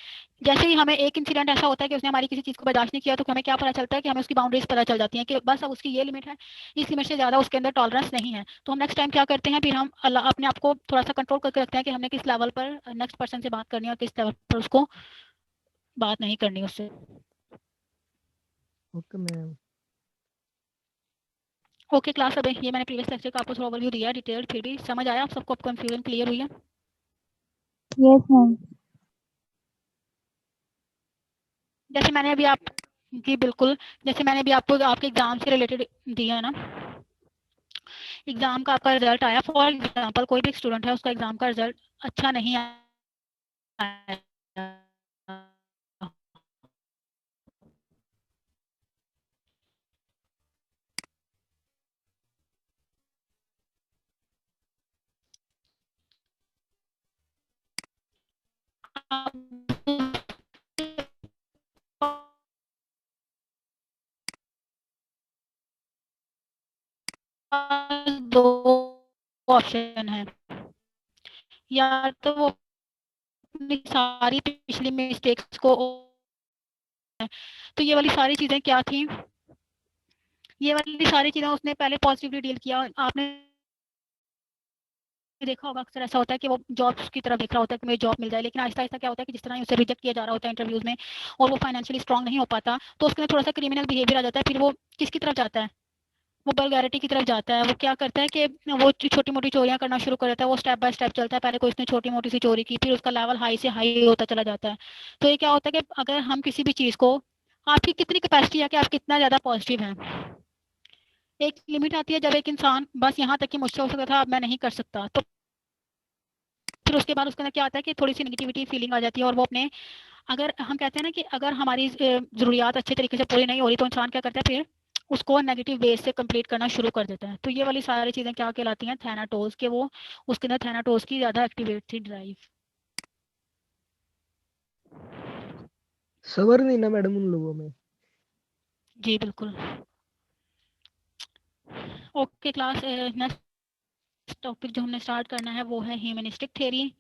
जैसे ही हमें एक इंसिडेंट ऐसा होता है कि उसने हमारी किसी चीज़ को बर्दाश्त नहीं किया, तो हमें क्या पता चलता है कि हमें उसकी बाउंड्रीज पता चल जाती हैं कि बस अब उसकी ये लिमिट है, इस लिमिट से ज़्यादा उसके अंदर टॉलरेंस नहीं है। तो हम नेक्स्ट टाइम क्या करते हैं, फिर हम अपने आप को थोड़ा सा कंट्रोल करके रखते हैं कि हमने किस लेवल पर नेक्स्ट पर्सन से बात करनी है और किस लेवल पर उसको बात नहीं करनी उससे। Okay ma'am. ओके क्लास, अब ये मैंने प्रीवियस लेक्चर का आपको थोड़ा ओवरव्यू दिया डिटेल, फिर भी समझ आया आप सबको? कंफ्यूजन क्लियर हुई है? Yes, ma'am. जैसे मैंने अभी आप जी बिल्कुल, जैसे मैंने अभी आपको आपके एग्जाम से रिलेटेड दिया है ना, एग्जाम का आपका रिजल्ट आया, फॉर एग्जांपल कोई भी स्टूडेंट है उसका एग्जाम का रिजल्ट अच्छा नहीं आया, दो ऑप्शन है, या तो वो अपनी सारी पिछली मिस्टेक्स को, तो ये वाली सारी चीजें क्या थी, ये वाली सारी चीजें उसने पहले पॉजिटिवली डील किया। आपने देखा होगा अक्सर ऐसा होता है कि वो जॉब्स की तरफ देख रहा होता है कि मुझे जॉब मिल जाए, लेकिन आहिस्ता आहिस्ता क्या होता है कि जिस तरह उसे रिजेक्ट किया जा रहा होता है इंटरव्यूज में और वो फाइनेंशियली स्ट्रांग नहीं हो पाता, तो उसके अंदर थोड़ा सा क्रिमिनल बिहेवियर आ जाता है। फिर वो किसकी तरफ जाता है, वो वल्गैरिटी की तरफ जाता है। वो क्या करता है कि वो छोटी मोटी चोरियां करना शुरू कर देता है। वो स्टेप बाय स्टेप चलता है, पहले कोई उसने छोटी मोटी सी चोरी की, फिर उसका लेवल हाई से हाई होता चला जाता है। तो ये क्या होता है कि अगर हम किसी भी चीज़ को, आपकी कितनी कैपेसिटी है कि आप कितना ज़्यादा पॉजिटिव हैं, एक लिमिट आती है जब एक इंसान बस यहाँ तक कि मुझसे हो सकता था, अब मैं नहीं कर सकता, तो फिर उसके बाद उसके अंदर क्या आता है कि थोड़ी सी नेगेटिविटी फीलिंग आ जाती है। और वो अपने, अगर हम कहते हैं ना कि अगर हमारी ज़रूरियात अच्छे तरीके से पूरी नहीं हो रही, तो इंसान क्या करता है, फिर उसको नेगेटिव वे से कंप्लीट करना शुरू कर देता है। तो ये वाली सारी चीज़ें क्या कहलाती हैं, थैनाटोज के, वो उसके अंदर थैनाटोज की ज़्यादा एक्टिवेट थी ड्राइव। सबर नहीं ना मैडम उन लोगों में। जी बिल्कुल। ओके क्लास, नेक्स्ट टॉपिक जो हमने स्टार्ट करना है वो है humanistic theory.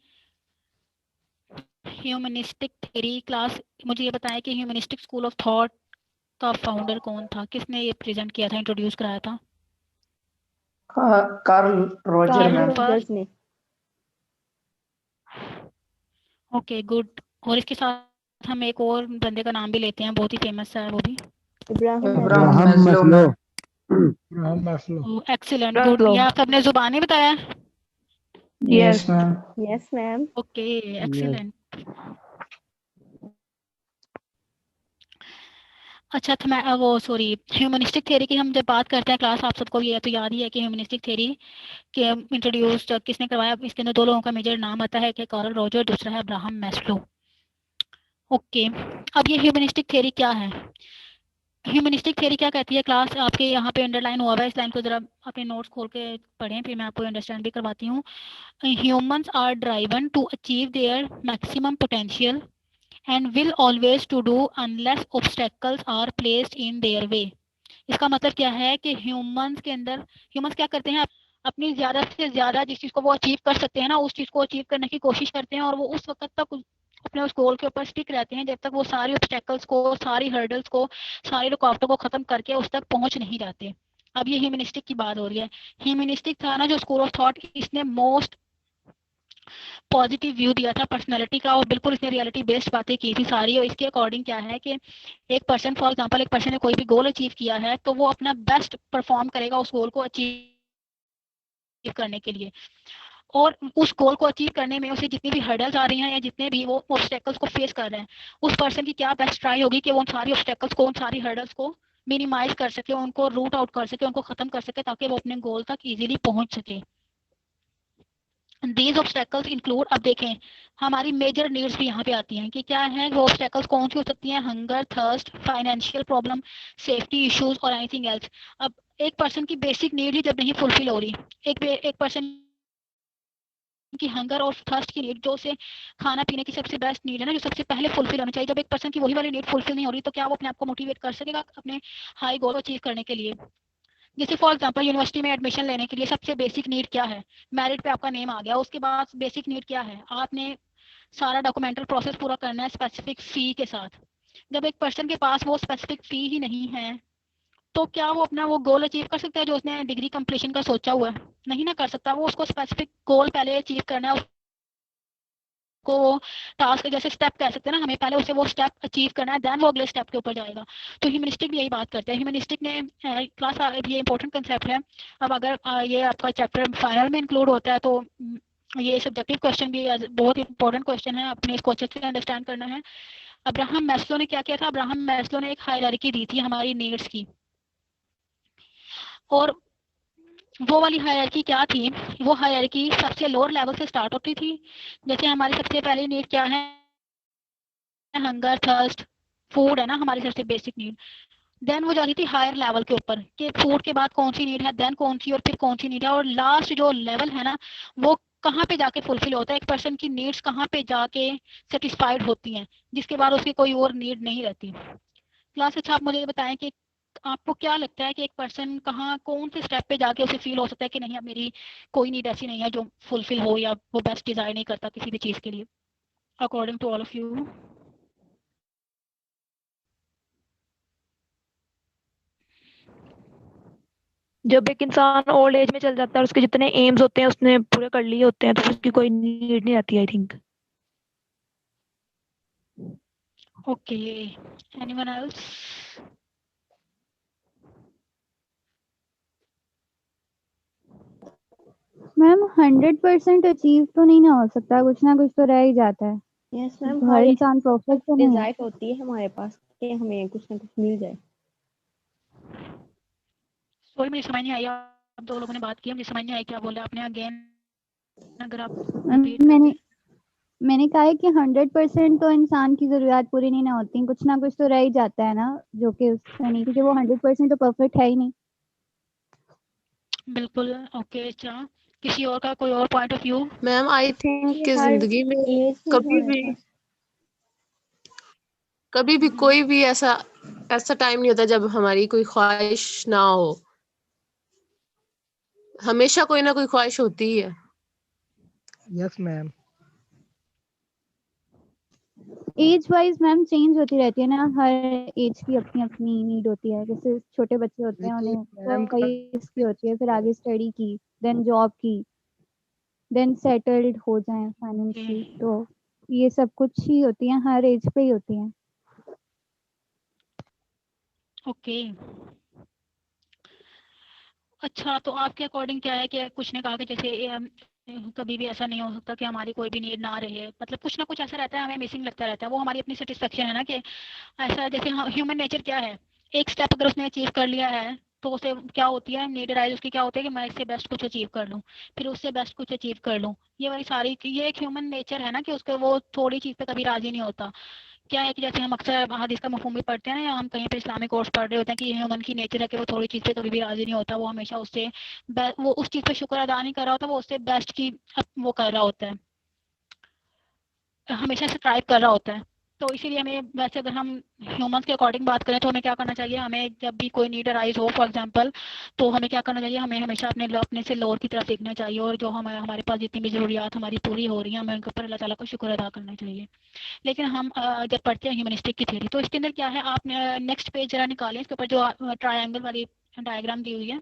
Humanistic theory class, मुझे ये बताया कि ह्यूमनिस्टिक स्कूल ऑफ थॉट का फाउंडर कौन था, किसने ये प्रेजेंट किया था, इंट्रोड्यूस कराया था? Carl Rogers Carl ma'am. Rogers ने। Okay good. और इसके साथ हम एक और बंदे का नाम भी लेते हैं, बहुत ही फेमस है वो भी। Abraham Maslow। Abraham Abraham Maslow Maslow. Ma'am. Abraham Maslow. Excellent, good. ये आप सबने जुबानी बताया? Yes ma'am. Yes, ma'am. Okay excellent. अच्छा तो मैं वो सॉरी, ह्यूमनिस्टिक थ्योरी की हम जब बात करते हैं क्लास, आप सबको ये तो याद ही है कि ह्यूमनिस्टिक थ्योरी के इंट्रोड्यूस किसने करवाया। इसके अंदर दो लोगों का मेजर नाम आता है, कि कार्ल रॉजर, दूसरा है अब्राहम मैस्लो। ओके, अब ये ह्यूमनिस्टिक थ्योरी क्या है? ह्यूमनिस्टिक थ्योरी क्या कहती है क्लास, आपके यहाँ पे अंडरलाइन हुआ हुआ है, इस लाइन को जरा अपने नोट्स खोल के पढ़ें, फिर मैं आपको अंडरस्टैंड भी करवाती हूँ। Humans are driven to achieve their maximum potential and will always to do unless obstacles are placed in their way। इसका मतलब क्या है कि ह्यूमंस के अंदर, ह्यूमंस क्या करते हैं, अपनी ज्यादा से ज्यादा जिस चीज को वो अचीव कर सकते हैं ना, उस चीज को अचीव करने की कोशिश करते हैं, और वो उस वक्त तक अपने उस गोल के ऊपर स्टिक रहते हैं जब तक वो सारी ऑब्स्टेकल्स को, सारी हर्डल्स को, सारी रुकावटों को खत्म करके उस तक पहुंच नहीं जाते। अब ये ह्यूमनिस्टिक की बात हो रही है। ह्यूमनिस्टिक था ना जो स्कूल ऑफ थॉट, इसने मोस्ट पॉजिटिव व्यू दिया था पर्सनैलिटी का, और बिल्कुल इसने रियलिटी बेस्ड बातें की थी सारी। और इसके अकॉर्डिंग क्या है कि एक पर्सन, फॉर एग्जांपल एक पर्सन ने कोई भी गोल अचीव किया है, तो वो अपना बेस्ट परफॉर्म करेगा उस गोल को अचीव करने के लिए। और उस गोल को अचीव करने में उसे जितनी भी हर्डल्स आ रही हैं या जितने भी वो ऑब्स्टेकल्स को फेस कर रहे हैं, उस पर्सन की क्या बेस्ट ट्राई होगी कि वो उन सारी ऑब्स्टेकल्स को, उन सारी हर्डल्स को मिनिमाइज कर सके, उनको रूट आउट कर सके, उनको खत्म कर सके, ताकि वो अपने गोल तक इजीली पहुंच सके। These obstacles include, अब देखें हमारी मेजर नीड्स भी यहाँ पे आती हैं कि क्या है वो ऑब्स्टेकल्स कौन सी हो सकती हैं, hunger, thirst, financial problem, safety issues और एनीथिंग एल्स। अब एक पर्सन की बेसिक नीड ही जब नहीं फुलफिल हो रही, एक पर्सन की हंगर और थर्स्ट की नीड, जो उसे खाना पीने की सबसे बेस्ट नीड है ना, जो सबसे पहले फुलफिल होनी चाहिए, जब एक पर्सन की वही वाली नीड फुलफिल नहीं हो रही, तो क्या वो अपने आप को मोटिवेट कर सकेगा अपने हाई गोल अचीव करने के लिए? जैसे फॉर एग्जांपल यूनिवर्सिटी में एडमिशन लेने के लिए सबसे बेसिक नीड क्या है, मेरिट पे आपका नेम आ गया, उसके बाद बेसिक नीड क्या है, आपने सारा डॉक्यूमेंटल प्रोसेस पूरा करना है स्पेसिफिक फी के साथ। जब एक पर्सन के पास वो स्पेसिफिक फी ही नहीं है तो क्या वो अपना वो गोल अचीव कर सकता है जो उसने डिग्री कंप्लीशन का सोचा हुआ है? नहीं ना कर सकता। वो उसको स्पेसिफिक गोल पहले अचीव करना है, को टास्क जैसे स्टेप कह सकते हैं ना, हमें पहले उसे वो स्टेप अचीव करना है, देन वो अगले स्टेप के ऊपर जाएगा। तो ह्यूमनिस्टिक भी यही बात करते हैं। ह्यूमनिस्टिक ने क्लास ये इंपॉर्टेंट कंसेप्ट है। अब अगर ये आपका चैप्टर फाइनल में इंक्लूड होता है तो ये सब्जेक्टिव क्वेश्चन भी बहुत इंपॉर्टेंट क्वेश्चन है, अपने इसको अच्छे से अंडरस्टैंड करना है। अब्राहम मैस्लो ने क्या किया था? अब्राहम मैस्लो ने एक हायरार्की दी थी हमारी नीड्स की, और वो वाली हायरार्की क्या थी? वो हायरार्की सबसे लोअर लेवल से स्टार्ट होती थी। जैसे हमारी सबसे पहली नीड क्या है? हंगर, थर्स्ट, फूड है ना हमारी सबसे बेसिक नीड। देन वो जाती थी हायर लेवल के ऊपर कि फूड के बाद कौन सी नीड है, देन कौन सी, और फिर कौन सी नीड है, और लास्ट जो लेवल है ना वो कहाँ पे जाके फुलफिल होता है, एक पर्सन की नीड्स कहाँ पे जाके सेटिस्फाइड होती हैं, जिसके बाद उसकी कोई और नीड नहीं रहती। क्लास अच्छा आप मुझे बताएं कि आपको क्या लगता है कि एक पर्सन कहाँ कौन से स्टेप पे जाके उसे फील हो सकता है कि नहीं अब मेरी कोई नीड ऐसी नहीं है जो फुलफिल हो, या वो बेस्ट डिजायर नहीं करता किसी भी चीज के लिए, according to all of you? जब एक इंसान ओल्ड एज में चल जाता है, उसके जितने एम्स होते हैं उसने पूरे कर लिए होते हैं, तो उसकी कोई नीड नहीं आती, I think. Okay, anyone else? Ma'am 100% achieve तो नहीं ना हो सकता, कुछ ना कुछ तो रह ही जाता है। यस मैम, हर इंसान परफेक्ट तो नहीं है। डिजायर होती है हमारे पास कि हमें कुछ ना कुछ मिल जाए। सॉरी मुझे समझ नहीं आई, आप दो लोगों ने बात की, मुझे समझ नहीं आई क्या बोला आपने, अगेन अगर आप रिपीट कर दें। मैंने कहा है कि 100% तो इंसान की जरूरत पूरी नहीं ना होती, कुछ ना कुछ तो रह ही जाता है ना जो कि उसका नहीं, क्योंकि वो 100% तो परफेक्ट है ही नहीं। बिल्कुल। ओके, अच्छा किसी और का कोई और point of view? Ma'am I think कि हर जिंदगी में एज में हमारे कभी भी कोई भी ऐसा टाइम नहीं होता जब हमारी कोई ख्वाहिश ना हो। हमेशा कोई ना कोई ख्वाहिश होती ही है। Yes ma'am. Age wise ma'am change होती रहती है ना, हर एज की अपनी अपनी नीड होती है। जैसे छोटे बच्चे होते हैं लेकिन उन्हें मैम कई इसकी होती है, फिर आगे स्टडी की, देन जॉब की, देन सेटल्ड हो जाए फाइनेंशियली, तो ये सब कुछ ही होती है, हर एज पे ही होती है। ओके, अच्छा तो आपके अकॉर्डिंग क्या है कि कुछ ने कहा कि जैसे कभी भी ऐसा नहीं हो सकता कि हमारी कोई भी नीड ना रहे, मतलब कुछ ना कुछ ऐसा रहता है हमें मिसिंग लगता रहता है, वो हमारी अपनी सेटिस्फेक्शन है ना कि ऐसा, जैसे ह्यूमन नेचर क्या है, एक स्टेप अगर उसने अचीव कर लिया है तो उसे क्या होती है नीड राइज उसकी, क्या होती है कि मैं इससे बेस्ट कुछ अचीव कर लूँ, फिर उससे बेस्ट कुछ अचीव कर लूँ। ये वाली सारी ये एक ह्यूमन नेचर है ना कि उसके वो थोड़ी चीज पे कभी राजी नहीं होता। क्या है कि जैसे हम अक्सर हदीस का मफहूम भी पढ़ते हैं ना, या हम कहीं पे इस्लामिक कोर्स पढ़ रहे होते हैं कि ह्यूमन की नेचर है कि वो थोड़ी चीज़ पे कभी भी राजी नहीं होता, वो हमेशा उससे वो उस चीज़ पे शुक्र अदा नहीं कर रहा होता, वो उससे बेस्ट की वो कर रहा होता है, हमेशा स्ट्राइव कर रहा होता है। तो इसीलिए हमें वैसे अगर हम ह्यूमंस के अकॉर्डिंग बात करें तो हमें क्या करना चाहिए, हमें जब भी कोई नीड अराइज हो फॉर एग्जांपल, तो हमें क्या करना चाहिए, हमें हमेशा अपने से लोअर की तरफ देखना चाहिए, और जो हमारे पास जितनी भी ज़रूरियात हमारी पूरी हो रही हैं हमें उनके ऊपर अल्लाह ताला का शुक्र अदा करना चाहिए। लेकिन हम जब पढ़ते हैं ह्यूमनिस्टिक की थ्योरी तो इसके अंदर क्या है, आप नेक्स्ट पेज जरा निकालें, इसके ऊपर जो ट्रायंगल वाली डायग्राम दी हुई है,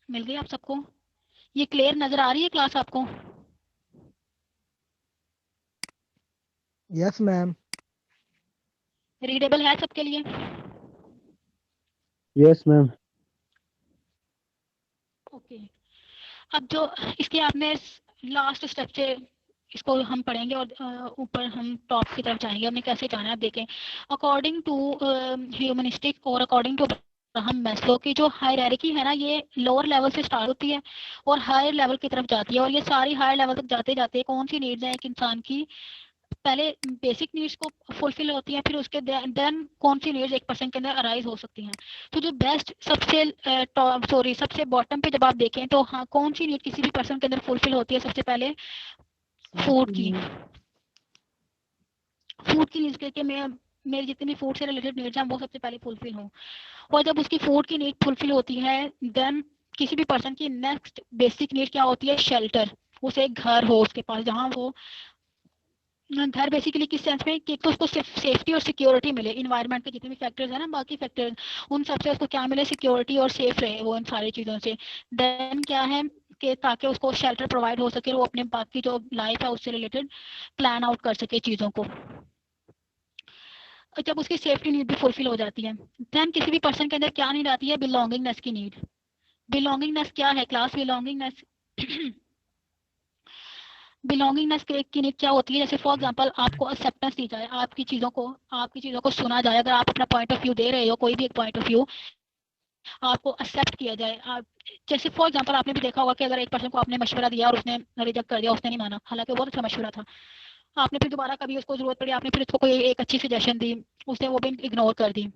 मिल गई आप सबको? ये क्लियर नजर आ रही है क्लास आपको? Yes ma'am. रीडेबल है सबके लिए? Yes ma'am. ओके, अब जो इसके आपने लास्ट स्टेप से इसको हम पढ़ेंगे और ऊपर हम टॉप की तरफ जाएंगे, हमने कैसे जाना है आप देखें। अकॉर्डिंग टू ह्यूमनिस्टिक और अकॉर्डिंग टू अब्राहम मैस्लो की जो हायरार्की है ना, ये लोअर लेवल से स्टार्ट होती है और हायर लेवल की तरफ जाती है, और ये सारी हायर लेवल तक जाते जाते कौन सी नीड्स है एक इंसान की, पहले बेसिक नीड्स को फुलफिल होती है, फिर उसके देन कौन सी नीड्स एक पर्सन के अंदर अराइज हो सकती हैं। तो जो बेस्ट सबसे बॉटम पे जब आप देखें तो हाँ कौन सी नीड किसी भी पर्सन के अंदर फुलफिल होती है, सबसे पहले फूड की नीड्स करके मेरे जितने भी फूड से रिलेटेड नीड्स हैं वो सबसे पहले फुलफिल हो, और जब उसकी फूड की नीड फुलफिल होती है देन किसी भी पर्सन की नेक्स्ट बेसिक नीड क्या होती है, शेल्टर। उसे एक घर हो उसके पास, जहाँ वो घर बेसिकली किस सेंस में कि तो उसको सेफ्टी और सिक्योरिटी मिले, इन्वायरमेंट के जितने भी फैक्टर्स है ना, बाकी फैक्टर्स, उन सबसे उसको क्या मिले, सिक्योरिटी और सेफ रहे वो इन सारी चीज़ों से। देन क्या है कि ताकि उसको शेल्टर प्रोवाइड हो सके, वो अपने बाकी जो लाइफ है उससे रिलेटेड प्लान आउट कर सके चीज़ों को। जब उसकी सेफ्टी नीड भी फुलफिल हो जाती है, देन किसी भी पर्सन के अंदर क्या नीड आती है, बिलोंगिंगनेस की नीड। बिलोंगिंगनेस क्या है क्लास? बिलोंगिंगनेस बिलोंगिंगनेस की नीड क्या होती है? जैसे फॉर एग्जांपल आपको एक्सेप्टेंस दी जाए, आपकी चीज़ों को सुना जाए। अगर आप अपना पॉइंट ऑफ व्यू दे रहे हो, कोई भी एक पॉइंट ऑफ व्यू, आपको एक्सेप्ट किया जाए। आप जैसे फॉर एग्जांपल आपने भी देखा होगा कि अगर एक पर्सन को आपने मशवरा दिया और उसने रिजेक्ट कर दिया, उसने नहीं माना, हालांकि बहुत अच्छा मशवरा था, आपने फिर दोबारा कभी उसको जरूरत पड़ी, आपने फिर उसको कोई एक अच्छी सजेशन दी, उसने वो भी इग्नोर कर दी,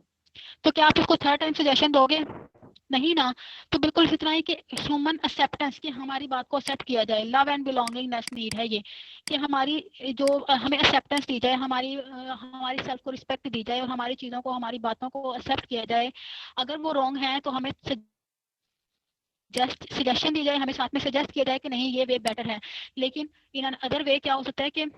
तो क्या आप उसको थर्ड टाइम सजेशन दोगे? नहीं ना। तो बिल्कुल इस तरह ही कि ह्यूमन एक्सेप्टेंस, कि हमारी बात को एक्सेप्ट किया जाए, लव एंड बिलोंगिंगनेस नीड है ये, कि हमारी जो हमें एक्सेप्टेंस दी जाए, हमारी सेल्फ को रिस्पेक्ट दी जाए और हमारी चीज़ों को, हमारी बातों को एक्सेप्ट किया जाए। अगर वो रॉन्ग है तो हमें जस्ट सजेशन दी जाए, हमें साथ में सजेस्ट किया जाए कि नहीं ये वे बेटर है। लेकिन इन एन अदर वे क्या हो सकता है कि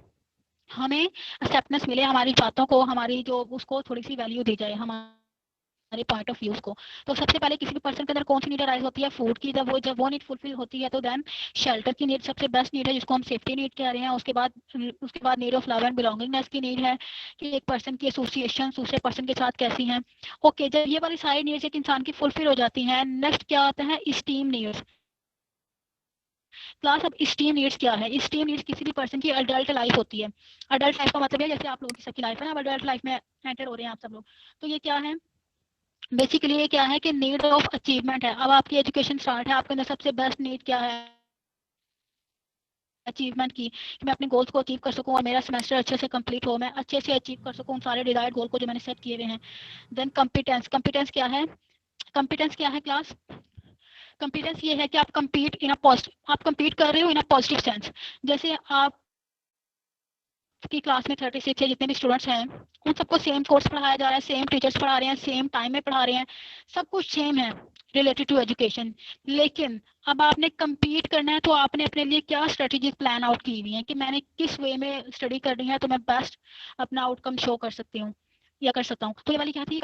हमें एक्सेप्टेंस मिले, हमारी बातों को, हमारी जो उसको थोड़ी सी वैल्यू दी जाए, हमारे पॉइंट ऑफ व्यूज को। तो सबसे पहले किसी भी पर्सन के अंदर कौन सी नीड अराइज होती है? फूड की। जब वो नीड फुलफिल होती है तो देन शेल्टर की नीड सबसे बेस्ट नीड है, जिसको हम सेफ्टी नीड कह रहे हैं। उसके बाद need of love and belongingness की नीड है, कि एक पर्सन की एसोसिएशन दूसरे पर्सन के साथ कैसी हैं। ओके, जब ये वाली सारी नीड्स एक इंसान की फुलफिल हो जाती हैं, नेक्स्ट क्या आता है? Steam needs. क्लास, अब स्टीम नीड्स क्या है? स्टीम नीड्स किसी भी पर्सन की अडल्ट लाइफ होती है। अडल्ट लाइफ का मतलब है जैसे आप लोगों की सबकी लाइफ है ना, अडल्ट लाइफ में एंटर हो रहे हैं आप सब लोग, तो ये क्या है? बेसिकली ये क्या है कि नीड ऑफ अचीवमेंट है। अब आपकी एजुकेशन स्टार्ट है, आपके अंदर सबसे बेस्ट नीड क्या है? अचीवमेंट की, कि मैं अपने गोल्स को अचीव कर सकूं और मेरा सेमेस्टर अच्छे से कंप्लीट हो, मैं अच्छे से अचीव कर सकूं उन सारे डिजायर्ड गोल को जो मैंने सेट किए हुए हैं। Then competence. कॉम्पिटेंस क्या है? कॉम्पिटेंस क्या है क्लास? कॉम्पिटेंस ये है कि आप कंपीट कर रहे हो इन अ पॉजिटिव सेंस। जैसे आप की क्लास में 36 है, जितने भी स्टूडेंट्स हैं उन सबको सेम कोर्स पढ़ाया जा रहा है, सेम टीचर्स पढ़ा रहे हैं, सेम टाइम में पढ़ा रहे हैं, सब कुछ सेम है रिलेटेड टू एजुकेशन। लेकिन अब आपने compete करना है, तो आपने अपने लिए क्या स्ट्रेटेजीज प्लान आउट की हुई है कि मैंने किस वे में स्टडी करनी है तो मैं बेस्ट अपना आउटकम शो कर सकती हूँ या कर सकता हूँ। तो ये वाली क्या थी?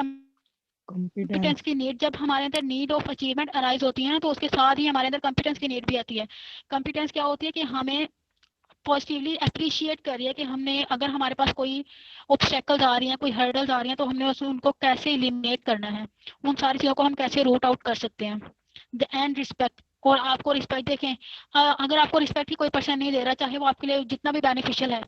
कॉम्पिटेंस की नीड। जब हमारे अंदर नीड ऑफ अचीवमेंट अराइज होती है ना, तो उसके साथ ही हमारे अंदर कॉम्पिटेंस की नीड भी आती है। कॉम्पिटेंस क्या होती है कि हमें पॉजिटिवली अप्रिशिएट करिए कि हमने, अगर हमारे पास कोई ऑब्स्टेकल्स आ रही हैं, कोई हर्डल्स आ रही हैं, तो हमने उनको कैसे एलिमिनेट करना है, उन सारी चीज़ों को हम कैसे रूट आउट कर सकते हैं। The end respect. और आपको रिस्पेक्ट देखें, अगर आपको रिस्पेक्ट ही कोई पर्सन नहीं दे रहा, चाहे वो आपके लिए जितना भी बेनिफिशियल है,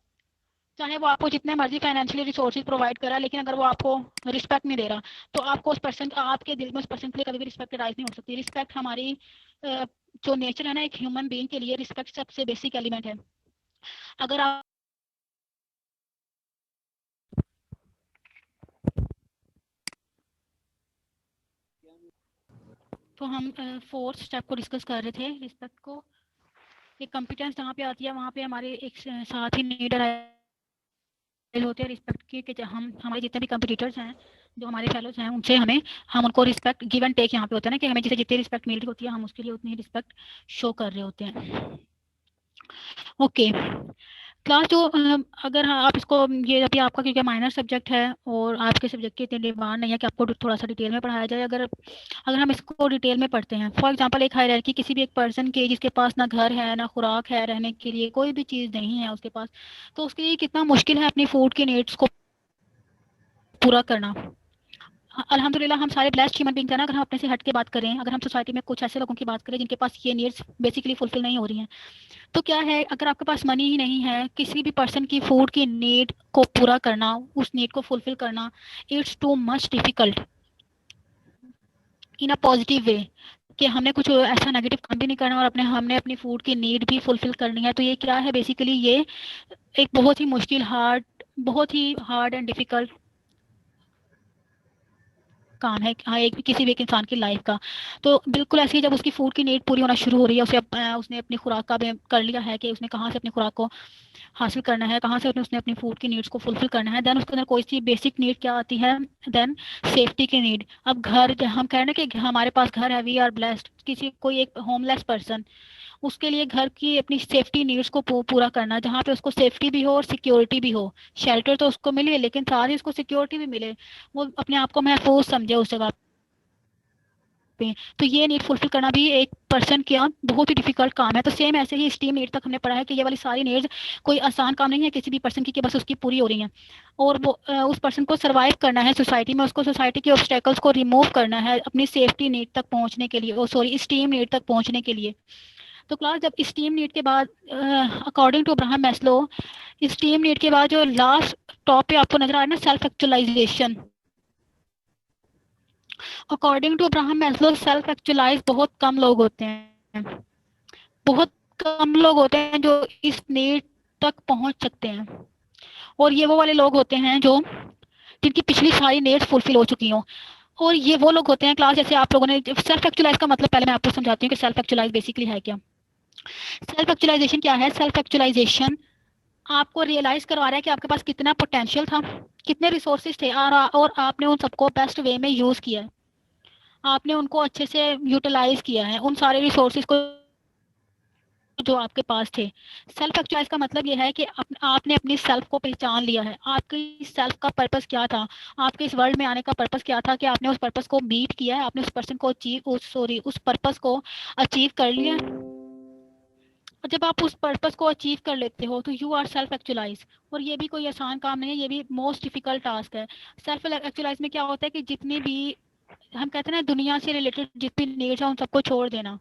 चाहे वो आपको जितने मर्जी फाइनेंशियली रिसोर्सेज प्रोवाइड करा, लेकिन अगर वो आपको रिस्पेक्ट नहीं दे रहा, तो आपको उस पर्सन, आपके दिल में उस पर्सन के लिए कभी भी रिस्पेक्ट राइज नहीं हो सकती। रिस्पेक्ट हमारी जो नेचर है ना, एक ह्यूमन बीइंग के लिए रिस्पेक्ट सबसे बेसिक एलिमेंट है। अगर आप तो हम फोर्थ स्टेप को डिस्कस कर रहे थे, रिस्पेक्ट को। एक कॉम्पिटेंस जहाँ पे आती है वहाँ पे हमारे एक साथ ही नीड होते हैं रिस्पेक्ट की, कि हम हमारे जितने भी कॉम्पिटिटर्स हैं, जो हमारे फेलोज हैं, उनसे हम उनको रिस्पेक्ट गिव एंड टेक यहाँ पे होता है ना, कि हमें जिसे जितनी रिस्पेक्ट मिल रही होती है हम उसके लिए उतनी रिस्पेक्ट शो कर रहे होते हैं। ओके क्लास, जो अगर आप इसको, ये अभी आपका क्योंकि माइनर सब्जेक्ट है और आपके सब्जेक्ट की इतनी डिमांड नहीं है कि आपको थोड़ा सा डिटेल में पढ़ाया जाए, अगर हम इसको डिटेल में पढ़ते हैं, फॉर एग्जांपल एक हायरार्की किसी भी एक पर्सन के, जिसके पास ना घर है, ना खुराक है, रहने के लिए कोई भी चीज़ नहीं है उसके पास, तो उसके लिए कितना मुश्किल है अपनी फूड की नीड्स को पूरा करना। अल्हम्दुलिल्लाह हम सारे ब्लेस्ड ह्यूमन बीइंग्स हैं ना। अगर हम अपने से हट के बात करें, अगर हम सोसाइटी में कुछ ऐसे लोगों की बात करें जिनके पास ये नीड्स बेसिकली फुलफिल नहीं हो रही हैं, तो क्या है, अगर आपके पास मनी ही नहीं है, किसी भी पर्सन की फूड की नीड को पूरा करना, उस नीड को फुलफिल करना, it's too much difficult in a positive way, कि हमने कुछ ऐसा नेगेटिव काम भी नहीं करना और हमने अपनी फूड की नीड भी फुलफिल करनी है। तो ये क्या है, बेसिकली ये एक बहुत ही मुश्किल, बहुत ही हार्ड एंड डिफिकल्ट काम है, किसी भी एक इंसान की लाइफ का। तो बिल्कुल ऐसे ही जब उसकी फूड की नीड पूरी होना शुरू हो रही है, उसने अपनी खुराक का भी कर लिया है कि उसने कहाँ से अपनी खुराक को हासिल करना है, कहाँ से उसने अपनी फूड की नीड्स को फुलफिल करना है, देन उसके अंदर कोई सी बेसिक नीड क्या आती है, देन सेफ्टी की नीड। अब घर, हम कह रहे हैं कि हमारे पास घर है, वी आर ब्लेस्ड, किसी कोई एक होमलेस पर्सन, उसके लिए घर की अपनी सेफ्टी नीड्स को पूरा करना, जहाँ पे उसको सेफ्टी भी हो और सिक्योरिटी भी हो। शेल्टर तो उसको मिले लेकिन साथ ही उसको सिक्योरिटी भी मिले, वो अपने आप को महफूज समझे उस जगह पे। तो ये नीड फुलफिल करना भी एक पर्सन का बहुत ही डिफिकल्ट काम है। तो सेम ऐसे ही स्टीम नीड तक हमने पढ़ा है कि ये वाली सारी नीड्स कोई आसान काम नहीं है किसी भी पर्सन की कि बस उसकी पूरी हो रही है, और वो उस पर्सन को सर्वाइव करना है सोसाइटी में, उसको सोसाइटी के ऑब्स्टेकल्स को रिमूव करना है अपनी सेफ्टी नीड तक पहुंचने के लिए, सॉरी स्टीम नीड तक पहुंचने के लिए। तो क्लास जब स्टीम नीड के बाद according to Abraham Maslow, esteem need के बाद जो लास्ट टॉपिक आपको नजर आ रहा है ना, self actualization. According to Abraham Maslow self actualize बहुत कम लोग होते हैं, बहुत कम लोग होते हैं जो इस नीड तक पहुंच सकते हैं, और ये वो वाले लोग होते हैं जो जिनकी पिछली सारी नीड्स फुलफिल हो चुकी हों। और ये वो लोग होते हैं क्लास, जैसे आप लोगों ने सेल्फ एक्चुअलाइज का मतलब पहले मैं आपको समझाती हूँ कि सेल्फ एक्चुअलाइज बेसिकली है क्या। सेल्फ एक्चुअलाइजेशन क्या है? सेल्फ एक्चुअलाइजेशन आपको रियलाइज करवा रहा है कि आपके पास कितना पोटेंशियल था, कितने रिसोर्सेज थे, और आपने उन सबको बेस्ट वे में यूज किया है, आपने उनको अच्छे से यूटिलाइज किया है उन सारे रिसोर्सेज को जो आपके पास थे। सेल्फ एक्चुअलाइज का मतलब यह है कि आपने अपनी सेल्फ को पहचान लिया है, आपकी सेल्फ का पर्पस क्या था, आपके इस वर्ल्ड में आने का पर्पस क्या था, कि आपने उस पर्पस को मीट किया है, आपने उस पर्सन को उस पर्पस को अचीव कर लिया। और जब आप उस पर्पस को अचीव कर लेते हो तो यू आर सेल्फ एक्चुअलाइज। और ये भी कोई आसान काम नहीं है, ये भी मोस्ट डिफिकल्ट टास्क है। सेल्फ एक्चुअलाइज में क्या होता है कि जितनी भी हम कहते हैं ना दुनिया से रिलेटेड जितनी नीड्स है उन सबको छोड़ देना,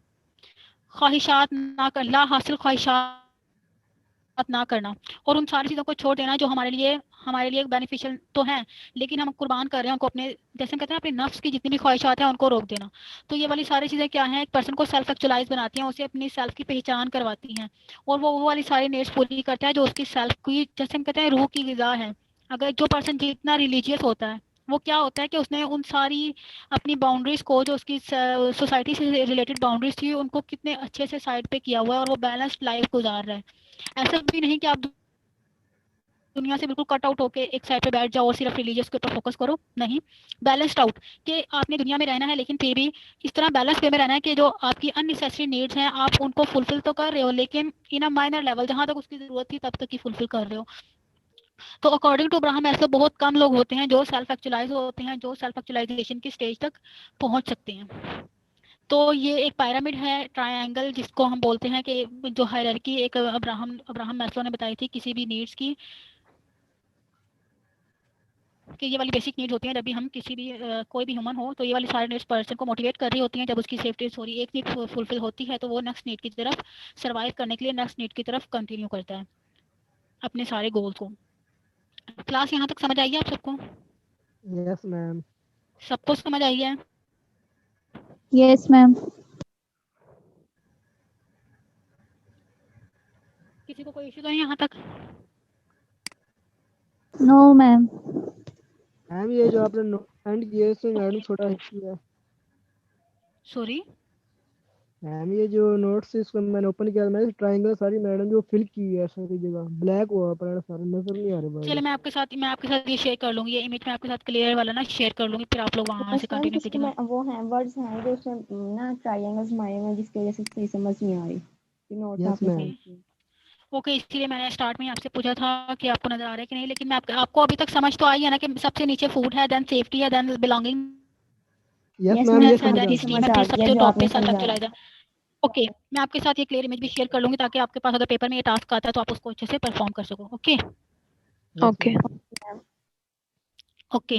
ख्वाहिशात ना कर, ला हासिल ख्वाहिशात ना करना, और उन सारी चीज़ों को छोड़ देना जो हमारे लिए बेनिफिशियल तो हैं लेकिन हम कुर्बान कर रहे हैं उनको, अपने जैसे हम कहते हैं अपने नफ्स की जितनी भी ख्वाहिशात हैं उनको रोक देना। तो ये वाली सारी चीज़ें क्या हैं, एक पर्सन को सेल्फ एक्चुअलाइज बनाती हैं, उसे अपनी सेल्फ की पहचान करवाती हैं, और वो वाली सारी नीड्स पूरी करता है जो उसकी सेल्फ की, जैसे हम कहते हैं रूह की ग़िज़ा है। अगर जो पर्सन जितना रिलीजियस होता है वो क्या होता है कि उसने उन सारी अपनी बाउंड्रीज को, जो उसकी सोसाइटी से रिलेटेड बाउंड्रीज थी, उनको कितने अच्छे से साइड पे किया हुआ है और वो बैलेंस्ड लाइफ गुजार रहा है। ऐसा भी नहीं कि आप दुनिया से बिल्कुल कट आउट होके एक साइड पे बैठ जाओ और सिर्फ रिलीजियस के ऊपर फोकस करो, नहीं, बैलेंस्ड आउट, कि आपने दुनिया में रहना है लेकिन फिर भी इस तरह बैलेंस वे में रहना है कि जो आपकी अननेसेसरी नीड्स हैं आप उनको फुलफिल तो कर रहे हो लेकिन इन अ माइनर लेवल, जहां तक उसकी जरूरत थी तब तक ही फुलफिल कर रहे हो। तो अकॉर्डिंग टू अब्राहम ऐसे बहुत कम लोग होते हैं जो सेल्फ एक्चुअलाइज होते हैं, जो सेल्फ एक्चुअलाइजेशन की स्टेज तक पहुंच सकते हैं। तो ये एक पिरामिड है, ट्रायंगल, जिसको हम बोलते हैं कि जो हायरार्की एक अब्राहम मैस्लो ने बताई थी किसी भी नीड्स की, कि ये वाली बेसिक नीड्स होती हैं जब भी हम किसी भी कोई भी ह्यूमन हो, तो ये वाली सारी नीड्स पर्सन को मोटिवेट कर रही होती हैं। जब उसकी सेफ्टी सॉरी एक नीड फुलफिल होती है तो वो नेक्स्ट नीड की तरफ सर्वाइव करने के लिए नेक्स्ट नीड की तरफ कंटिन्यू करता है अपने सारे गोल्स को। क्लास यहाँ तक समझ आई है आप सबको? Yes ma'am. सबको समझ आई है? Yes ma'am. किसी को कोई इश्यू तो नहीं यहाँ तक? No ma'am. मैम ये जो आपने एंड किया इसमें मैडम थोड़ा हिस्ट्री है। सॉरी मैम ये जो नोट्स इसको मैंने ओपन किया, मैंने ट्रायंगल सारी मैडम जो फिल की है सारी जगह ब्लैक हुआ पड़ा, सारा नजर नहीं आ रहे चले, वर्ड। मैं आपके साथ ये शेयर कर लूंगी, ये इमेज मैं आपके साथ क्लियर वाला ना शेयर कर लूंगी, फिर आप लोग वहां से बस मैम कंटिन्यू कुछ कीजिएगा। वो हैं वर्ड्स हैं जो उसमें ना ट्रायंगल्स मारे हुए हैं जिसकी वजह से सही समझ नहीं आ रही नोट्स यस आपने मैम। सेंड किए। ओके, इसलिए मैंने स्टार्ट में ही आपसे पूछा था कि आपको नजर आ रहा है कि नहीं, लेकिन मैं आपको अभी तक समझ तो आई है ना कि सबसे नीचे फूड है, देन सेफ्टी है, then belonging yes yes ma'am ma'am ये है, समझ देन आ अभी गया। स्टीम समझ है, आ फिर गया सबसे जो टॉप आपने पे सेल्फ समझाया। एक्चुअलाइज है। ओके, मैं आपके साथ ये क्लियर इमेज भी शेयर कर लूंगी ताकि आपके पास अगर पेपर में ये टास्क आता है तो आप उसको अच्छे से परफॉर्म कर सको। Okay yes okay. Ma'am. Ma'am okay.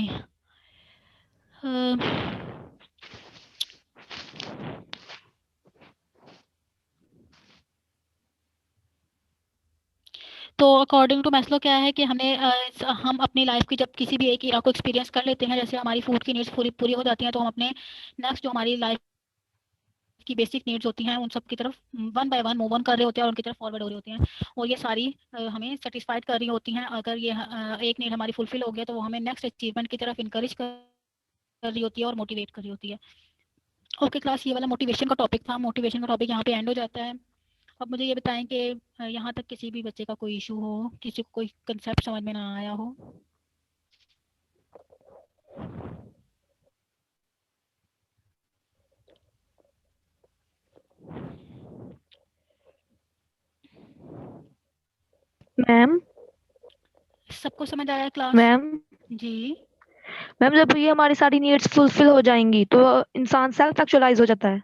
तो अकॉर्डिंग टू मैस्लो क्या है कि हम अपनी लाइफ की जब किसी भी एक इरा को एक्सपीरियंस कर लेते हैं, जैसे हमारी फूड की नीड्स पूरी पूरी हो जाती हैं, तो हम अपने नेक्स्ट जो हमारी लाइफ की बेसिक नीड्स होती हैं उन सब की तरफ one by one move on कर रहे होते हैं और उनकी तरफ फॉरवर्ड हो रहे होते हैं, और ये सारी हमें सेटिस्फाइड कर रही होती हैं। अगर ये एक नीड हमारी फुलफिल हो गया तो वो हमें नेक्स्ट अचीवमेंट की तरफ इंकरेज कर रही होती है और मोटिवेट कर रही होती है। ओके क्लास, ये वाला मोटिवेशन का टॉपिक था, मोटिवेशन का टॉपिक यहाँ पे एंड हो जाता है। अब मुझे ये बताएं कि यहाँ तक किसी भी बच्चे का कोई इशू हो, किसी को कोई कंसेप्ट समझ में ना आया हो। मैम सबको समझ आया क्लास? मैम जी मैम जब ये हमारी सारी नीड्स फुलफिल हो जाएंगी तो इंसान सेल्फ एक्चुअलाइज हो जाता है।